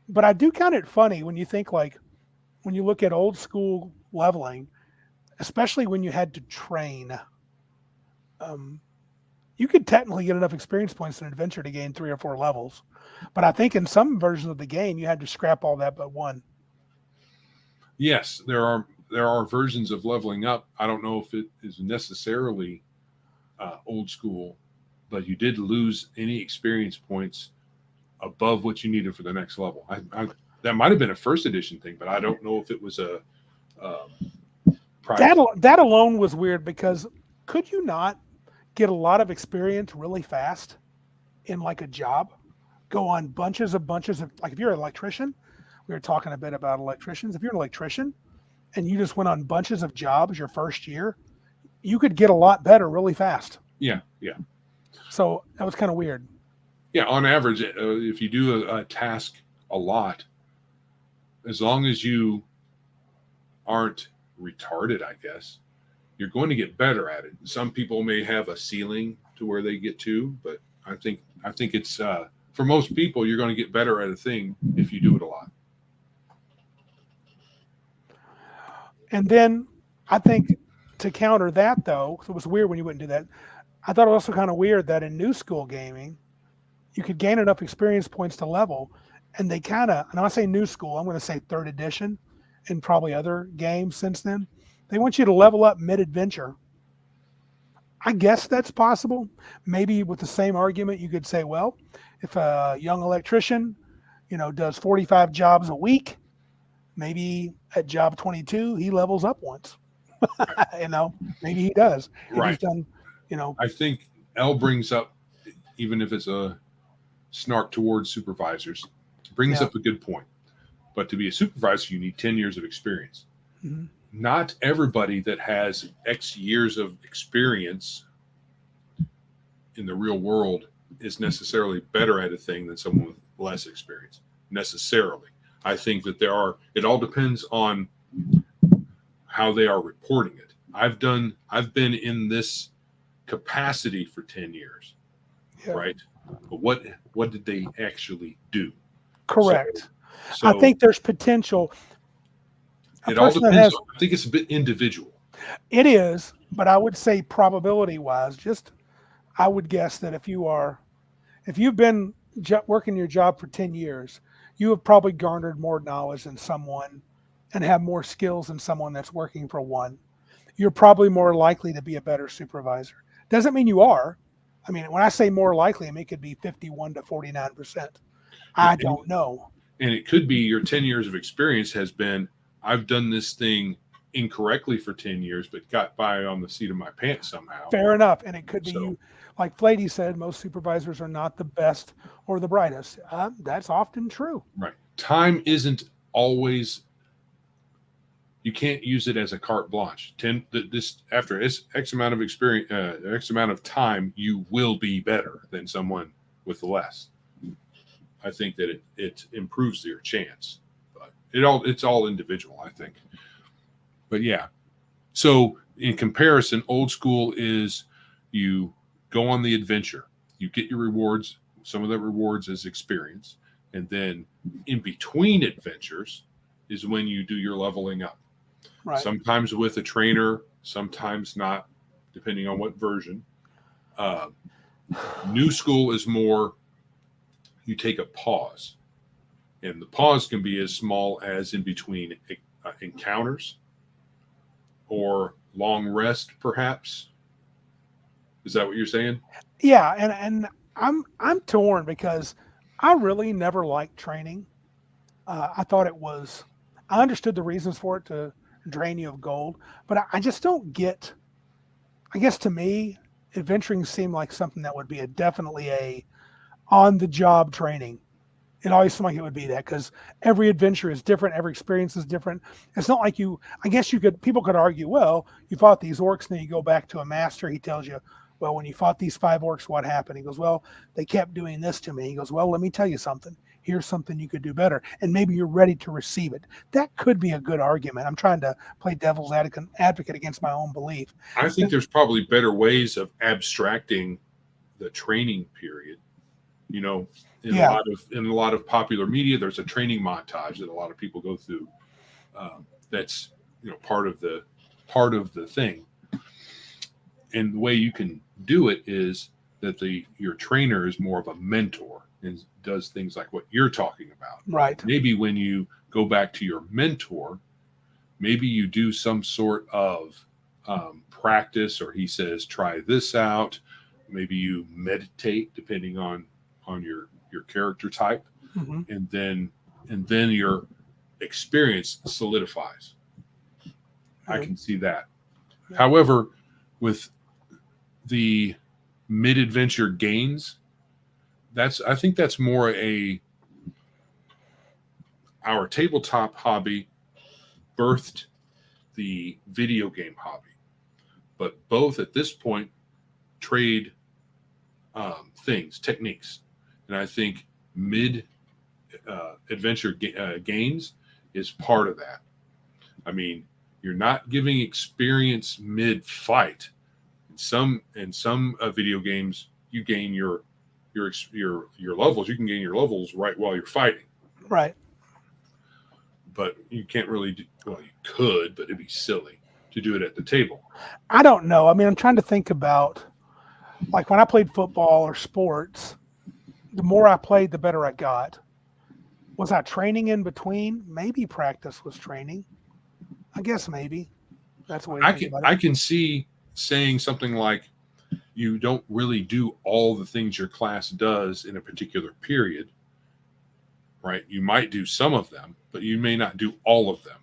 but I do count it funny when you think like when you look at old school leveling, especially when you had to train. You could technically get enough experience points in an adventure to gain 3 or 4 levels, but I think in some versions of the game you had to scrap all that but one. Yes, there are versions of leveling up. I don't know if it is necessarily old school, but you did lose any experience points above what you needed for the next level. That might have been a first edition thing, but I don't know if it was a that alone was weird because could you not get a lot of experience really fast in like a job? Go on bunches of like if you're an electrician, we were talking a bit about electricians. If you're an electrician and you just went on bunches of jobs your first year, you could get a lot better really fast. Yeah. So that was kind of weird. Yeah, on average, if you do a task a lot, as long as you aren't retarded, I guess, you're going to get better at it. Some people may have a ceiling to where they get to, but I think it's for most people, you're going to get better at a thing if you do it a lot. And then I think to counter that, though, it was weird when you wouldn't do that. I thought it was also kind of weird that in new school gaming, you could gain enough experience points to level, and they kind of, and I say new school, I'm going to say third edition and probably other games since then, they want you to level up mid-adventure. I guess that's possible. Maybe with the same argument, you could say, well, if a young electrician, does 45 jobs a week, maybe at job 22, he levels up once. Maybe he does. If he's done, I think L brings up, even if it's a snark towards supervisors, brings up a good point. But to be a supervisor, you need 10 years of experience. Mm-hmm. Not everybody that has X years of experience in the real world is necessarily better at a thing than someone with less experience, necessarily. I think that it all depends on how they are reporting it. I've been in this capacity for 10 years, right? But what did they actually do? Correct. So I think there's potential. It all depends. I think it's a bit individual. It is, but I would say probability-wise, I would guess that if you've been working your job for 10 years, you have probably garnered more knowledge than someone and have more skills than someone that's working for one. You're probably more likely to be a better supervisor. Doesn't mean you are. I mean, when I say more likely, I mean, it could be 51 to 49%. I don't know. And it could be your 10 years of experience has been, I've done this thing incorrectly for 10 years, but got by on the seat of my pants somehow. Fair enough. And it could be you, like Flady said, most supervisors are not the best or the brightest. That's often true. Right. Time isn't always, you can't use it as a carte blanche. After X amount of experience, X amount of time, you will be better than someone with less. I think that it improves your chance. It's all individual, I think. But yeah. So in comparison, old school is you go on the adventure, you get your rewards. Some of the rewards is experience. And then in between adventures is when you do your leveling up. Right. Sometimes with a trainer, sometimes not, depending on what version. New school is more, you take a pause. And the pause can be as small as in between encounters or long rest, perhaps. Is that what you're saying? Yeah, and I'm torn because I really never liked training. I thought I understood the reasons for it to drain you of gold, but I just don't get. I guess to me, adventuring seemed like something that would be definitely a on-the-job training. It always seemed like it would be that because every adventure is different, every experience is different. It's not like I guess people could argue, well, you fought these orcs, and then you go back to a master, he tells you, well, when you fought these 5 orcs, what happened? He goes, well, they kept doing this to me. He goes, well, let me tell you something. Here's something you could do better. And maybe you're ready to receive it. That could be a good argument. I'm trying to play devil's advocate against my own belief. I think there's probably better ways of abstracting the training period. In a lot of popular media, there's a training montage that a lot of people go through. That's part of the thing. And the way you can do it is that your trainer is more of a mentor and does things like what you're talking about. Right. Maybe when you go back to your mentor, maybe you do some sort of practice, or he says, try this out. Maybe you meditate, depending on your character type, mm-hmm. and then your experience solidifies. I can see that. Yeah. However, with the mid-adventure gains, I think that's more our tabletop hobby birthed the video game hobby, but both at this point trade techniques. And I think mid-adventure gains is part of that. I mean, You're not giving experience mid-fight. In some video games, you gain your levels. You can gain your levels right while you're fighting. Right. But you can't really do, well, you could, but it'd be silly to do it at the table. I don't know. I mean, I'm trying to think about, like, when I played football or sports, the more I played, the better I got. Was I training in between? Maybe practice was training. I guess maybe. That's what I can see saying something like, you don't really do all the things your class does in a particular period, right? You might do some of them, but you may not do all of them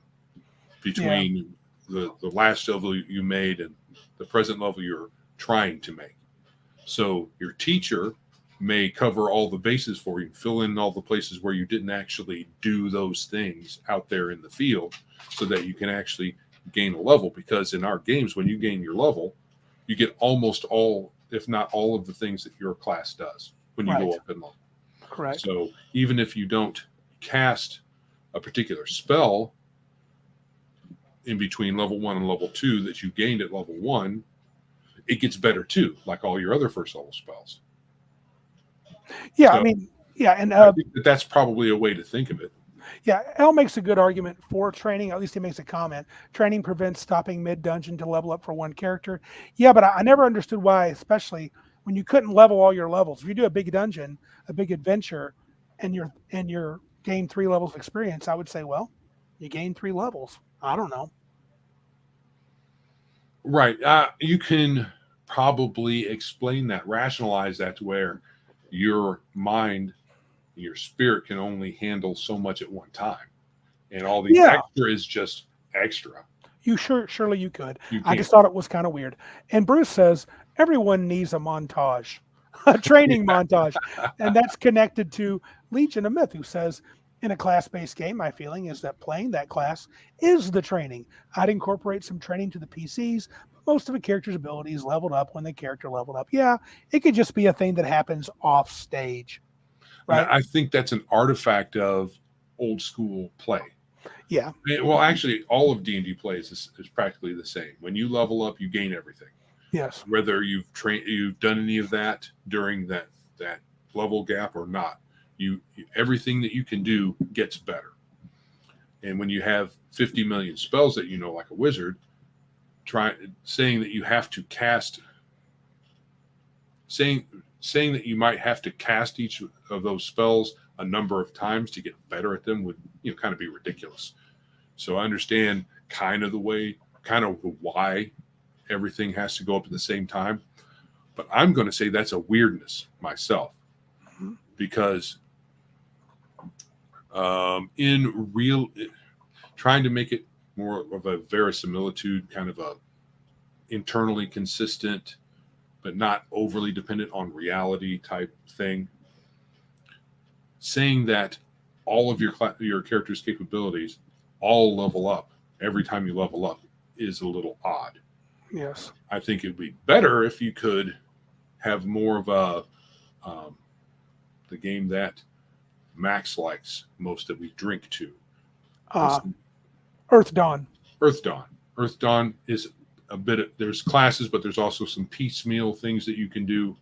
between the last level you made and the present level you're trying to make. So your teacher may cover all the bases for you, fill in all the places where you didn't actually do those things out there in the field so that you can actually gain a level. Because in our games, when you gain your level, you get almost all, if not all of the things that your class does when you go up in level. Correct. So even if you don't cast a particular spell in between level 1 and level 2 that you gained at level 1, it gets better too, like all your other first level spells. Yeah, So, I mean, yeah, and I think that's probably a way to think of it. Yeah, L makes a good argument for training. At least he makes a comment. Training prevents stopping mid-dungeon to level up for one character. Yeah, but I never understood why, especially when you couldn't level all your levels. If you do a big dungeon, a big adventure, and you're gain 3 levels of experience, I would say, well, you gain 3 levels. I don't know. Right. You can probably explain that, rationalize that to where your mind, your spirit can only handle so much at one time. And all the extra is just extra. Surely you could. I just thought it was kind of weird. And Bruce says, everyone needs a montage, a training montage. And that's connected to Legion of Myth, who says, in a class-based game, my feeling is that playing that class is the training. I'd incorporate some training to the PCs, but most of a character's abilities leveled up when the character leveled up. Yeah, it could just be a thing that happens off stage. Right? I think that's an artifact of old school play. Yeah. Well, actually, all of D&D plays is practically the same. When you level up, you gain everything. Yes. Whether you've done any of that during that level gap or not, everything that you can do gets better. And when you have 50 million spells that you know like a wizard, saying that you have to cast, saying that you might have to cast each of those spells a number of times to get better at them would kind of be ridiculous. So I understand kind of why everything has to go up at the same time, but I'm going to say that's a weirdness myself, because trying to make it more of a verisimilitude, kind of a internally consistent but not overly dependent on reality type thing, saying that all of your character's capabilities all level up every time you level up is a little odd. Yes. I think it'd be better if you could have more of the game that Max likes most that we drink to. Earth Dawn. Earth Dawn is a bit there's classes, but there's also some piecemeal things that you can do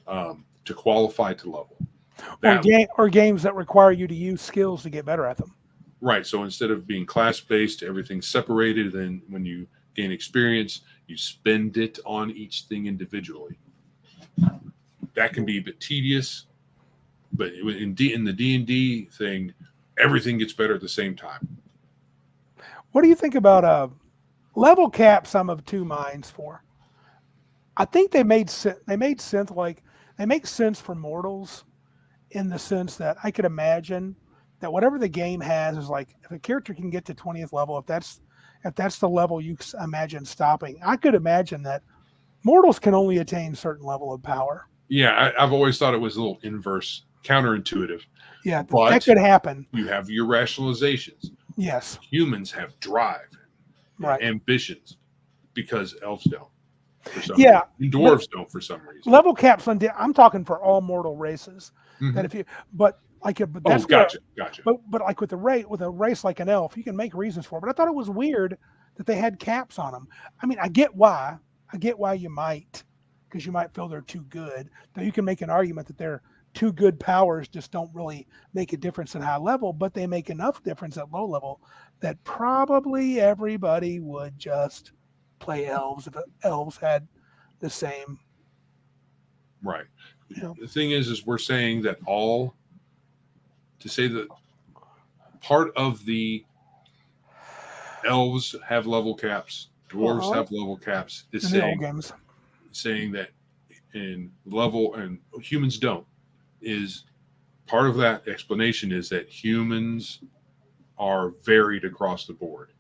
to qualify to level. Or games that require you to use skills to get better at them. Right. So instead of being class-based, everything's separated. Then when you gain experience, you spend it on each thing individually. That can be a bit tedious, but in the D&D thing, everything gets better at the same time. What do you think about level caps? I'm of two minds for. I think they make sense for mortals in the sense that I could imagine that whatever the game has is like, if a character can get to 20th level, if that's the level you imagine stopping, I could imagine that mortals can only attain a certain level of power. Yeah, I've always thought it was a little inverse, counterintuitive. Yeah, but that could happen. You have your rationalizations. Yes. Humans have drive, right, ambitions, because elves don't. Yeah, and dwarves don't for some reason. Level caps I'm talking for all mortal races. Mm-hmm. That that's gotcha. But like with a race like an elf, you can make reasons for it. But I thought it was weird that they had caps on them. I mean, I get why you might, because you might feel they're too good. Though you can make an argument that they're too good powers just don't really make a difference at high level, but they make enough difference at low level that probably everybody would just play elves if elves had the same. Right. You know. The thing is we're saying that to say that part of the elves have level caps, dwarves have level caps, is in the old games. saying that in level and humans don't, is part of that explanation is that humans are varied across the board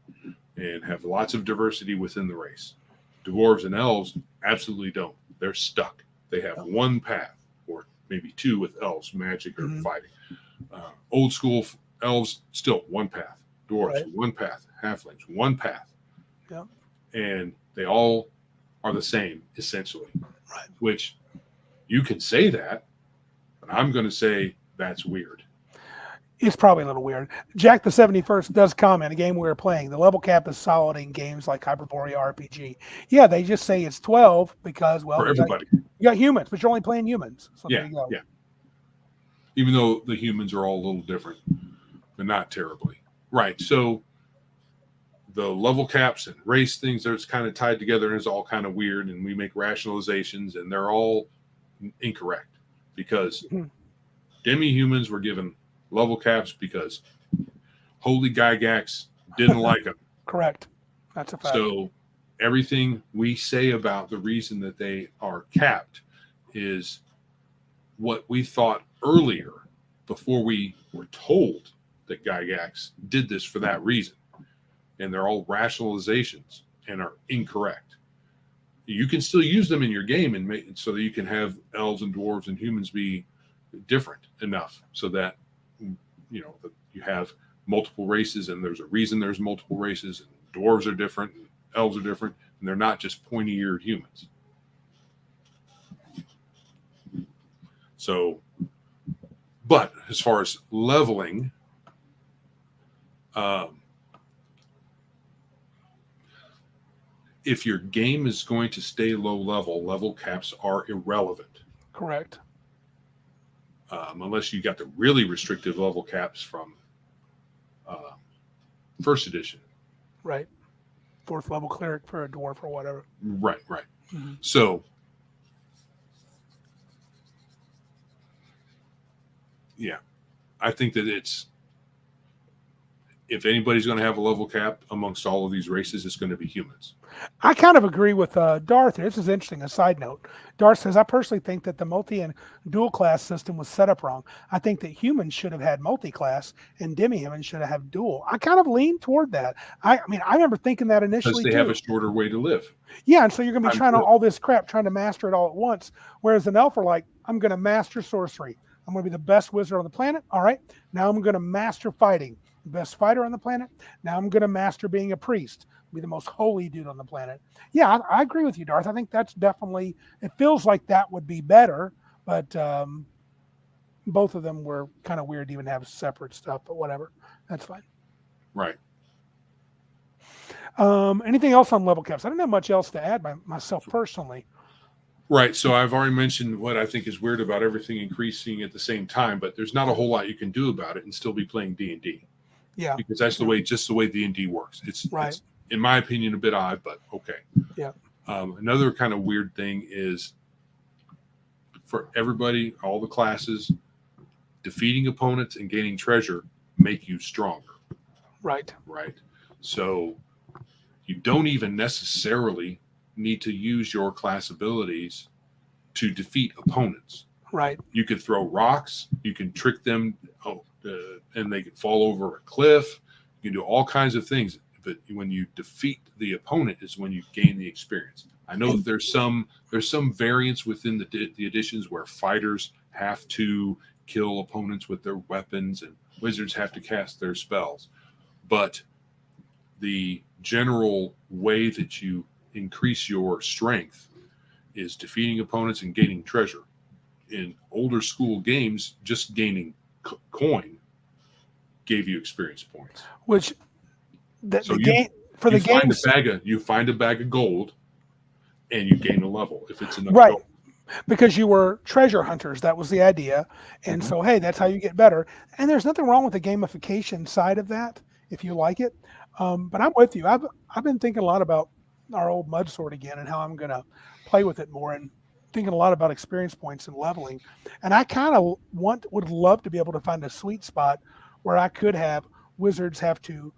and have lots of diversity within the race. Dwarves and elves absolutely don't. They're stuck. They have one path, or maybe two with elves, magic or fighting. Old school elves, still one path. Dwarves, one path. Halflings, one path. Yeah. And they all are the same, essentially. Right. Which you can say that, but I'm going to say that's weird. It's probably a little weird. Jack the 71st does comment, a game we were playing, the level cap is solid in games like Hyperborea RPG. Yeah, they just say it's 12 because, well, for everybody. You got humans, but you're only playing humans. So there you go. Yeah. Even though the humans are all a little different, but not terribly. Right. So the level caps and race things, they're kind of tied together and it's all kind of weird. And we make rationalizations and they're all incorrect because demi-humans were given level caps because holy Gygax didn't like them. Correct. That's a fact. So everything we say about the reason that they are capped is what we thought earlier before we were told that Gygax did this for that reason. And they're all rationalizations and are incorrect. You can still use them in your game and make so that you can have elves and dwarves and humans be different enough so that you have multiple races and there's a reason there's multiple races and dwarves are different and elves are different and they're not just pointy-eared humans. So, but as far as leveling, if your game is going to stay low level caps are irrelevant. Correct. Unless you got the really restrictive level caps from first edition. Right. 4th level cleric for a dwarf or whatever. Right. Mm-hmm. So, yeah, I think that if anybody's going to have a level cap amongst all of these races, it's going to be humans. I kind of agree with Darth here. This is interesting. A side note. Darth says, I personally think that the multi and dual class system was set up wrong. I think that humans should have had multi-class and demi-humans should have had dual. I kind of lean toward that. I mean, I remember thinking that initially because they have a shorter way to live. Yeah, and so you're going to be trying all this crap, trying to master it all at once. Whereas an elf are like, I'm going to master sorcery. I'm going to be the best wizard on the planet. All right. Now I'm going to master fighting. Best fighter on the planet. Now I'm going to master being a priest. Be the most holy dude on the planet. Yeah, I agree with you, Darth. I think that's definitely, it feels like that would be better, but both of them were kind of weird to even have separate stuff, but whatever. That's fine. Right. Anything else on level caps? I don't have much else to add by myself personally. Right. So I've already mentioned what I think is weird about everything increasing at the same time, but there's not a whole lot you can do about it and still be playing D&D. Yeah. Because that's just the way D&D works. It's in my opinion, a bit odd, but okay. Yeah. Another kind of weird thing is for everybody, all the classes, defeating opponents and gaining treasure make you stronger. Right. Right. So you don't even necessarily need to use your class abilities to defeat opponents. Right. You could throw rocks. You can trick them, and they can fall over a cliff. You can do all kinds of things. But when you defeat the opponent is when you gain the experience. I know that there's some variance within the editions where fighters have to kill opponents with their weapons and wizards have to cast their spells. But the general way that you increase your strength is defeating opponents and gaining treasure. In older school games, just gaining coin gave you experience points. Which for the games, you find a bag of gold, and you gain a level if it's enough right? gold. Because you were treasure hunters, that was the idea, and so hey, that's how you get better. And there's nothing wrong with the gamification side of that if you like it. But I'm with you. I've been thinking a lot about our old mud sword again and how I'm going to play with it more, and thinking a lot about experience points and leveling. And I kind of would love to be able to find a sweet spot where I could have wizards have to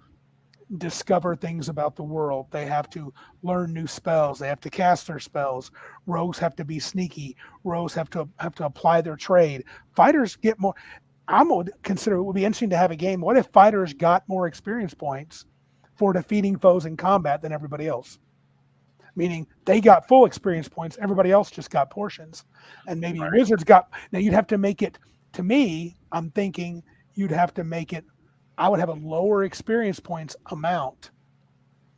discover things about the world. They have to learn new spells. They have to cast their spells. Rogues have to be sneaky. Rogues have to apply their trade. Fighters get more. I would consider it would be interesting to have a game. What if fighters got more experience points for defeating foes in combat than everybody else? Meaning they got full experience points. Everybody else just got portions. And maybe wizards got. Now you'd have to make it. To me, I'm thinking you'd have to make it. I would have a lower experience points amount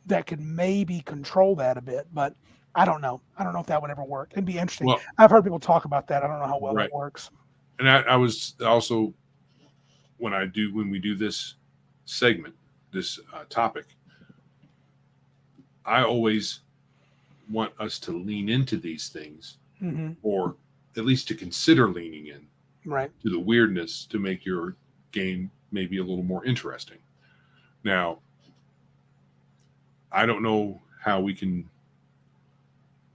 that could maybe control that a bit, but I don't know. I don't know if that would ever work. It'd be interesting. Well, I've heard people talk about that. I don't know how well it works. And I was also, when we do this segment, this topic, I always want us to lean into these things, or at least to consider leaning in to the weirdness to make your game maybe a little more interesting. Now, I don't know how we can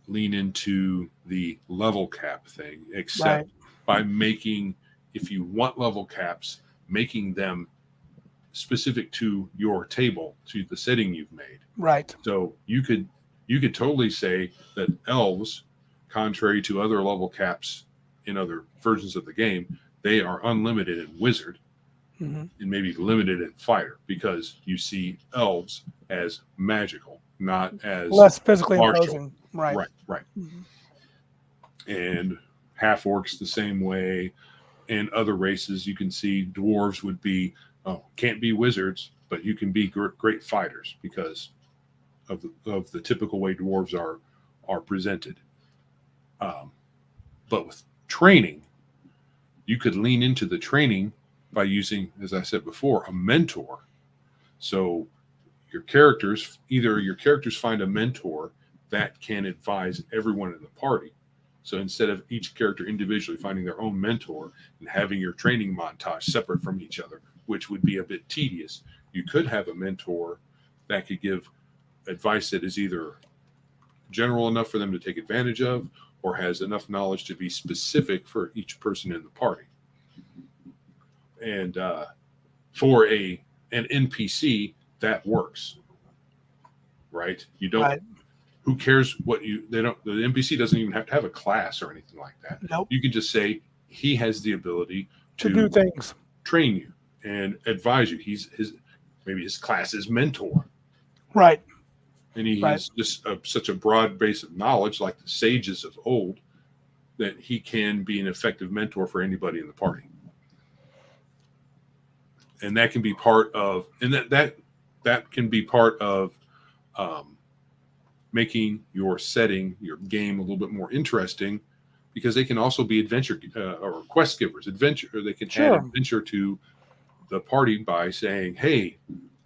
lean into the level cap thing, except by making, if you want level caps, making them specific to your table, to the setting you've made. Right. So you could totally say that elves, contrary to other level caps in other versions of the game, they are unlimited in wizard. And maybe limited in fighter, because you see elves as magical, not as less physically martial. Imposing. Right. And half orcs the same way, and other races you can see dwarves would be can't be wizards, but you can be great fighters because of the typical way dwarves are presented. But with training, you could lean into the training by using, as I said before, a mentor. So your characters find a mentor that can advise everyone in the party. So instead of each character individually finding their own mentor and having your training montage separate from each other, which would be a bit tedious, you could have a mentor that could give advice that is either general enough for them to take advantage of, or has enough knowledge to be specific for each person in the party. And for an NPC, that works, right? You don't. Who cares what they don't. The NPC doesn't even have to have a class or anything like that. Nope. You can just say he has the ability to do things, train you, and advise you. He's maybe his class is mentor, right? And he has just such a broad base of knowledge, like the sages of old, that he can be an effective mentor for anybody in the party. And that can be part of, that can be part of making your setting, your game a little bit more interesting, because they can also be adventure or quest givers. Or they can add adventure to the party by saying, "Hey,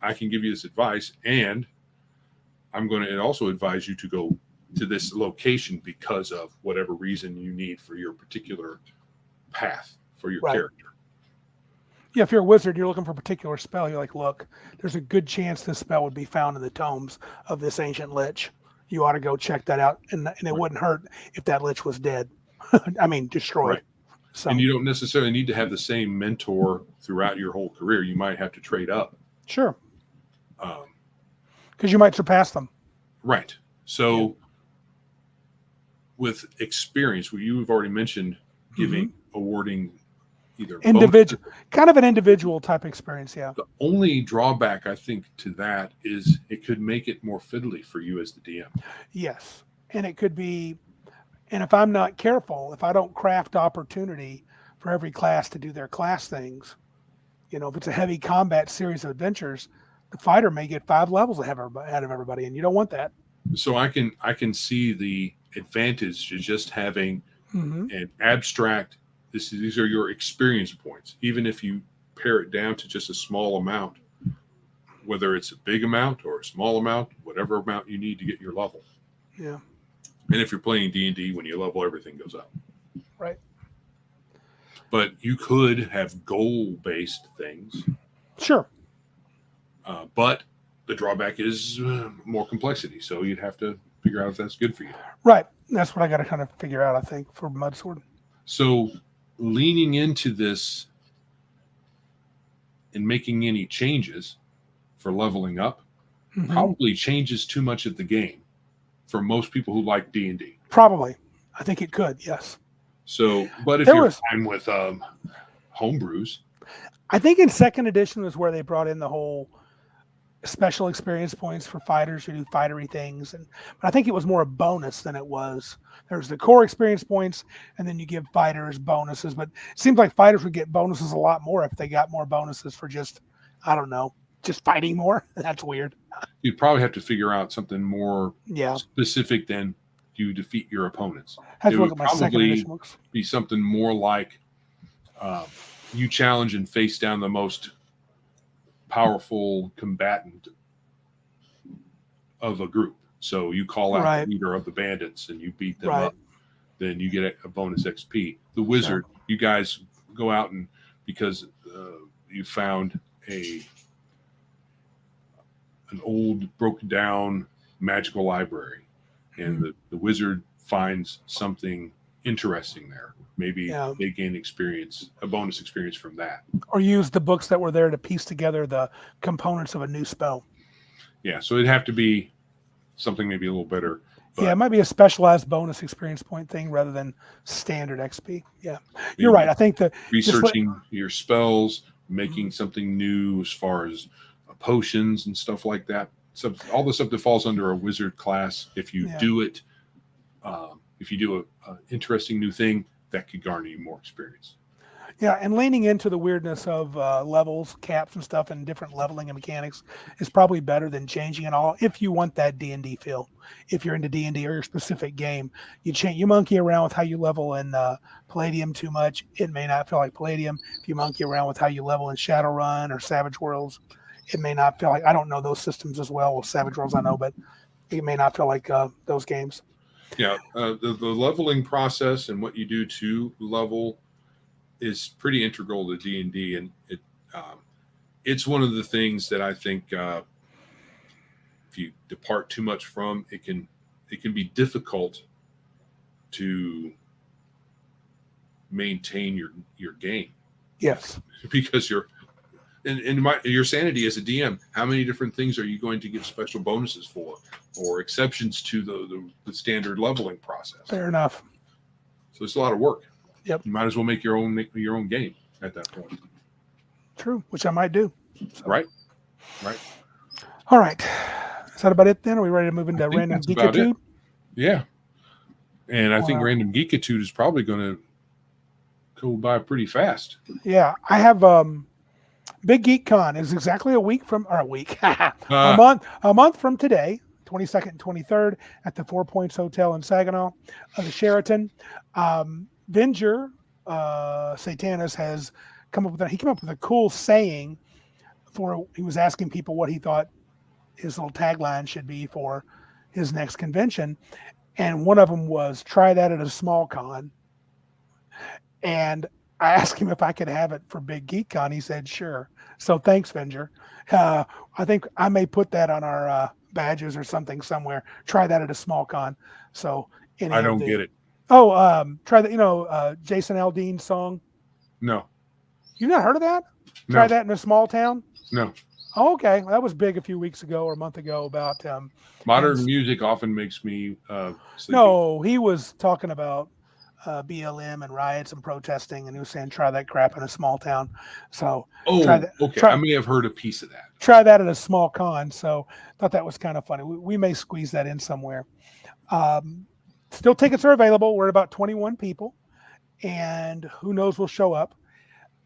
I can give you this advice, and I'm going to also advise you to go to this location because of whatever reason you need for your particular path for your character." Yeah, if you're a wizard, you're looking for a particular spell. You're like, look, there's a good chance this spell would be found in the tomes of this ancient lich. You ought to go check that out, and it wouldn't hurt if that lich was dead. I mean, destroyed. So. And you don't necessarily need to have the same mentor throughout your whole career. You might have to trade up. Sure. Because you might surpass them. Right. So with experience, you've already mentioned awarding either individual, kind of an individual type experience. Yeah. The only drawback I think to that is it could make it more fiddly for you as the DM. Yes. And it could be, and if I'm not careful, if I don't craft opportunity for every class to do their class things, if it's a heavy combat series of adventures, the fighter may get 5 levels ahead of everybody, and you don't want that. So I can see the advantage to just having an abstract. These are your experience points, even if you pare it down to just a small amount. whether it's a big amount or a small amount, whatever amount you need to get your level. Yeah. And if you're playing D&D, when you level, everything goes up. Right. But you could have goal-based things. Sure. But the drawback is more complexity. So you'd have to figure out if that's good for you. Right. That's what I got to kind of figure out, I think, for Mudsword. So leaning into this and making any changes for leveling up probably changes too much of the game for most people who like D&D. Probably. I think it could, yes. So, but if you're fine with homebrews. I think in 2nd edition was where they brought in the whole special experience points for fighters who do fightery things. But I think it was more a bonus than it was. There's the core experience points, and then you give fighters bonuses. But it seems like fighters would get bonuses a lot more if they got more bonuses for just, I don't know, just fighting more. That's weird. You'd probably have to figure out something more yeah. specific than you defeat your opponents. It would probably be something more like you challenge and face down the most powerful combatant of a group. So you call out the leader of the bandits and you beat them up. Then you get a bonus XP. The wizard, you guys go out and because you found an old broken down magical library and the wizard finds something interesting there. Maybe they gain experience, a bonus experience from that. Or use the books that were there to piece together the components of a new spell. Yeah, so it'd have to be something maybe a little better. Yeah, it might be a specialized bonus experience point thing rather than standard XP. Yeah, you're right. I think researching your spells, making something new as far as potions and stuff like that. So all the stuff that falls under a wizard class, if you do it, if you do a interesting new thing, that could garner you more experience. Yeah, and leaning into the weirdness of levels, caps, and stuff, and different leveling and mechanics is probably better than changing it all. If you want that D&D feel, if you're into D&D or your specific game, you monkey around with how you level in Palladium too much, it may not feel like Palladium. If you monkey around with how you level in Shadowrun or Savage Worlds, it may not feel like. I don't know those systems as well. Well, Savage Worlds I know, but it may not feel like those games. Yeah, the leveling process and what you do to level is pretty integral to D&D, and it's one of the things that I think if you depart too much from, it can be difficult to maintain your game. Yes, because your sanity as a DM. How many different things are you going to give special bonuses for, or exceptions to the standard leveling process? Fair enough. So it's a lot of work. Yep. You might as well make your own game at that point. True, which I might do. So. Right. All right. Is that about it then? Are we ready to move into Random Geekitude? Yeah. And I think Random Geekitude is probably going to go by pretty fast. Yeah. I have Big Geek Con is exactly a month from today, 22nd and 23rd at the 4 Points Hotel in Saginaw, the Sheraton. Venger Satanis has come up with a cool saying he was asking people what he thought his little tagline should be for his next convention. And one of them was try that at a small con. And I asked him if I could have it for Big Geek Con. He said, sure. So thanks, Venger. I think I may put that on our badges or something somewhere. Try that at a small con. So I don't get it. Oh, try that, Jason Aldean's song? No. You've not heard of that? No. Try that in a small town? No. Oh, okay. Well, that was big a few weeks ago or a month ago about... modern music often makes me sleepy. No, he was talking about BLM and riots and protesting, and he was saying try that crap in a small town. So okay. I may have heard a piece of that. Try that at a small con. So thought that was kind of funny. We may squeeze that in somewhere. Still, tickets are available. We're at about 21 people, and who knows will show up.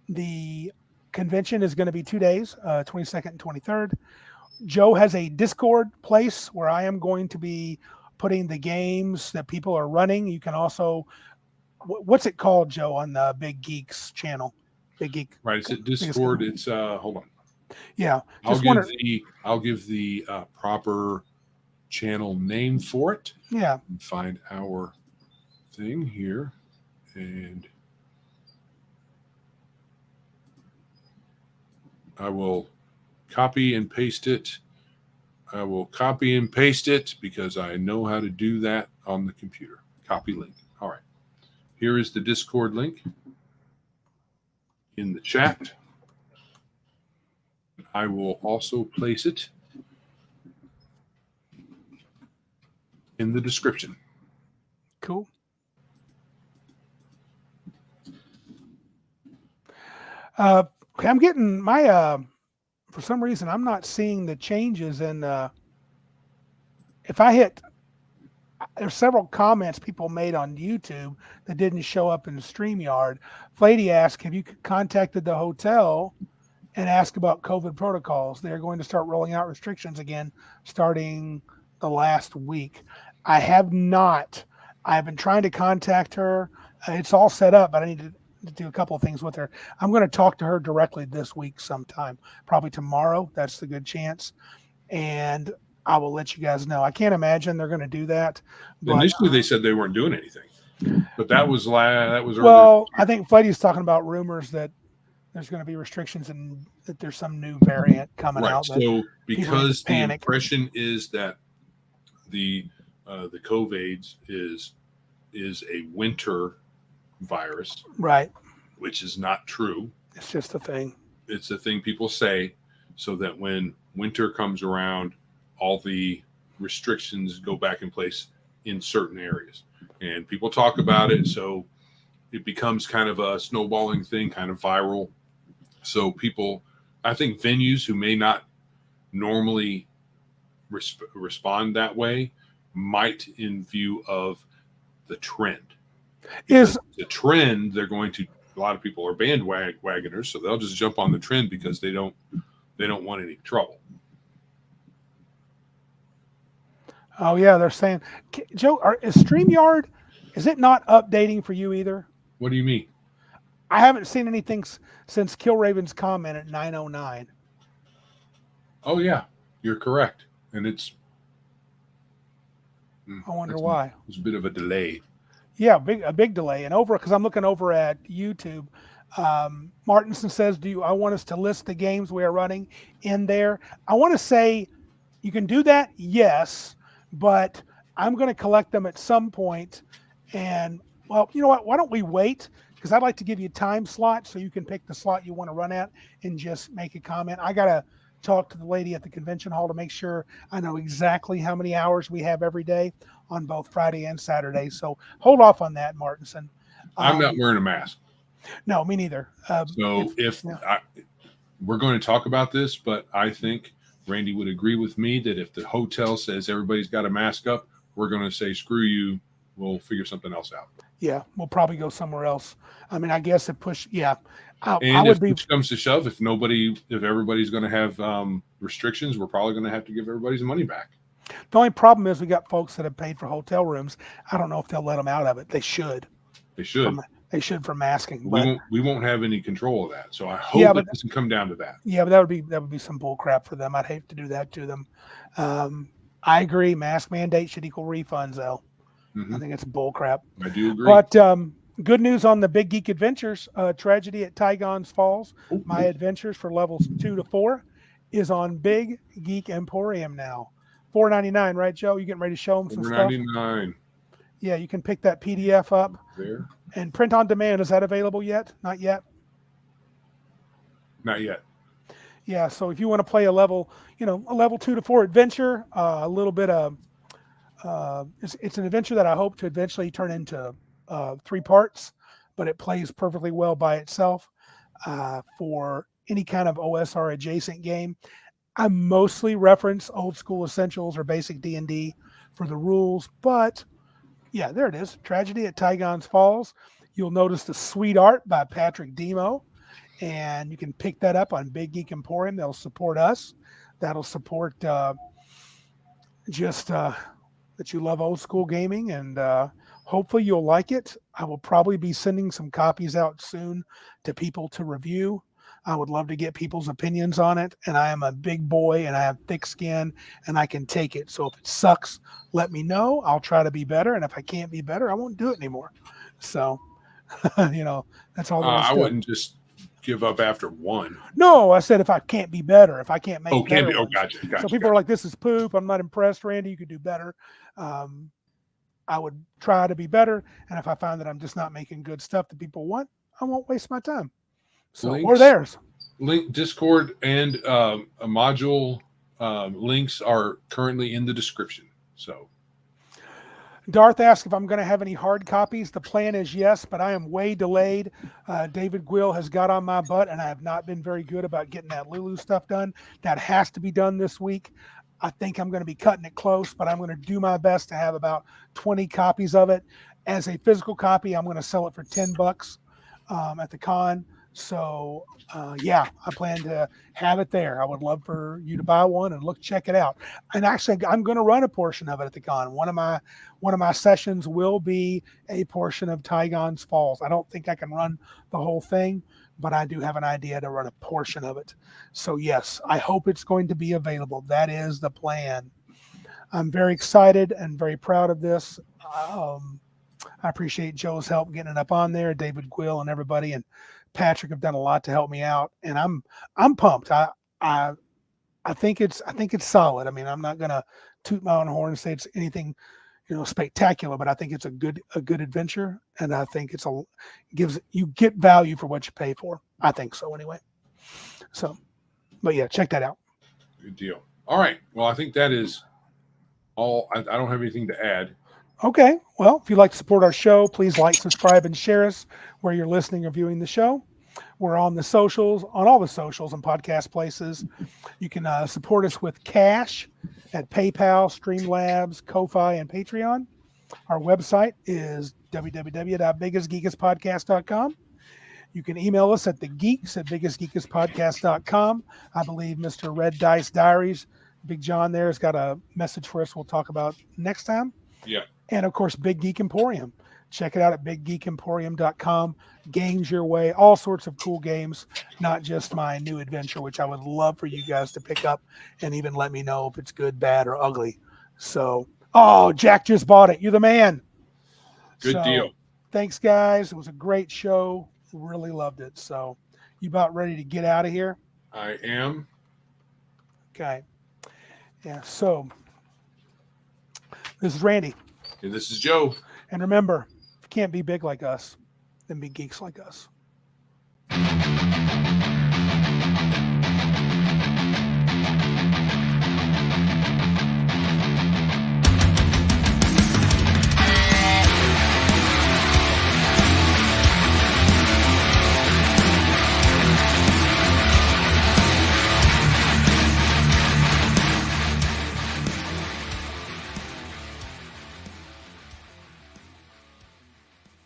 The convention is going to be 2 days, 22nd and 23rd. Joe has a Discord place where I am going to be putting the games that people are running. You can also, what's it called, Joe, on the Big Geeks channel? Big Geek. Right. It's at Discord. It's, hold on. Yeah. I'll give the proper channel name for it. Yeah. And find our thing here, and I will copy and paste it. I will copy and paste it because I know how to do that on the computer. Copy link. All right. Here is the Discord link in the chat. I will also place it in the description. Cool. Okay, I'm getting my for some reason I'm not seeing the changes in if I hit there's several comments people made on YouTube that didn't show up in StreamYard. Flady asked, have you contacted the hotel and asked about COVID protocols? They're going to start rolling out restrictions again starting the last week. I have not. I've been trying to contact her. It's all set up, but I need to do a couple of things with her. I'm going to talk to her directly this week sometime, probably tomorrow. That's the good chance. And I will let you guys know. I can't imagine they're going to do that. But, initially, they said they weren't doing anything, but that was earlier. Well, I think Flady's talking about rumors that there's going to be restrictions and that there's some new variant coming out. So because the impression is that the COVID is a winter virus, right? Which is not true. It's just a thing. It's a thing people say so that when winter comes around, all the restrictions go back in place in certain areas, and people talk about it. So it becomes kind of a snowballing thing, kind of viral. So people, I think venues who may not normally respond that way might, in view of the trend. Is the trend, they're going to, a lot of people are bandwagoners, so they'll just jump on the trend because they don't want any trouble. Oh yeah, they're saying, Joe, is StreamYard, is it not updating for you either? What do you mean? I haven't seen anything since Killraven's comment at 9:09. Oh yeah, you're correct, and it's. I wonder why. There's a bit of a delay. Yeah, a big delay, and because I'm looking over at YouTube. Martinson says, I want us to list the games we are running in there? I want to say you can do that, yes, but I'm going to collect them at some point. And, well, you know what? Why don't we wait? Because I'd like to give you a time slot so you can pick the slot you want to run at and just make a comment. I got to talk to the lady at the convention hall to make sure I know exactly how many hours we have every day on both Friday and Saturday. So hold off on that, Martinson. I'm not wearing a mask. No, me neither. We're going to talk about this, but I think Randy would agree with me that if the hotel says everybody's got a mask up, we're going to say, screw you. We'll figure something else out. Yeah, we'll probably go somewhere else. I mean, I guess if push comes to shove, if everybody's going to have restrictions, we're probably going to have to give everybody's money back. The only problem is we got folks that have paid for hotel rooms. I don't know if they'll let them out of it. They should. They should. They should for masking. We won't have any control of that. So I hope it doesn't come down to that. Yeah, but that would be some bull crap for them. I'd hate to do that to them. I agree. Mask mandate should equal refunds, though. Mm-hmm. I think it's bull crap. I do agree. But good news on the Big Geek Adventures. Tragedy at Tygon's Falls. Ooh. My adventures for levels 2 to 4 is on Big Geek Emporium now. $4.99, right, Joe? You getting ready to show them some stuff? $4.99. Yeah, you can pick that PDF up. There. And print on demand, is that available yet? Not yet? Not yet. Yeah, so if you want to play a level 2 to 4 adventure, a little bit of it's an adventure that I hope to eventually turn into 3 parts, but it plays perfectly well by itself for any kind of OSR adjacent game. I mostly reference old school essentials or basic D&D for the rules, but yeah, there it is. Tragedy at Tygon's Falls. You'll notice the sweet art by Patrick Demo, and you can pick that up on Big Geek Emporium. That'll support us. That'll support just that you love old school gaming, and hopefully you'll like it. I will probably be sending some copies out soon to people to review. I would love to get people's opinions on it. And I am a big boy and I have thick skin and I can take it. So if it sucks, let me know. I'll try to be better. And if I can't be better, I won't do it anymore. So, that's all there is I to it. wouldn't just give up after one. No, I said if I can't be better, if I can't make better can't be. ones. Gotcha. So people are like, this is poop. I'm not impressed, Randy. You could do better. I would try to be better. And if I find that I'm just not making good stuff that people want, I won't waste my time. So, or theirs. Link Discord and a module links are currently in the description. So Darth asked if I'm going to have any hard copies. The plan is yes, but I am way delayed. David Gwill has got on my butt, and I have not been very good about getting that Lulu stuff done. That has to be done this week. I think I'm going to be cutting it close, but I'm going to do my best to have about 20 copies of it. As a physical copy, I'm going to sell it for $10 at the con. So, I plan to have it there. I would love for you to buy one and check it out. And actually, I'm going to run a portion of it at the con. One of my sessions will be a portion of Tygon's Falls. I don't think I can run the whole thing, but I do have an idea to run a portion of it. So yes, I hope it's going to be available. That is the plan. I'm very excited and very proud of this. I appreciate Joe's help getting it up on there, David Gwill and everybody, and Patrick have done a lot to help me out, and I'm pumped. I think it's solid. I mean, I'm not gonna toot my own horn and say it's anything, spectacular, but I think it's a good adventure, and I think you get value for what you pay for. I think so anyway. So, but yeah, check that out. Good deal. All right. Well, I think that is all. I don't have anything to add. Okay. Well, if you'd like to support our show, please like, subscribe, and share us where you're listening or viewing the show. We're on all the socials and podcast places. You can support us with cash at PayPal, Streamlabs, Ko-Fi, and Patreon. Our website is www.biggestgeekaspodcast.com. You can email us at thegeeks@biggestgeekaspodcast.com. I believe Mr. Red Dice Diaries, Big John there, has got a message for us we'll talk about next time. Yeah. And of course, Big Geek Emporium. Check it out at biggeekemporium.com. Games your way, all sorts of cool games, not just my new adventure, which I would love for you guys to pick up and even let me know if it's good, bad, or ugly. So, Jack just bought it. You're the man. Good deal. Thanks, guys. It was a great show. Really loved it. So, you about ready to get out of here? I am. Okay. Yeah. So, this is Randy. And this is Joe. And remember, if you can't be big like us, then be geeks like us.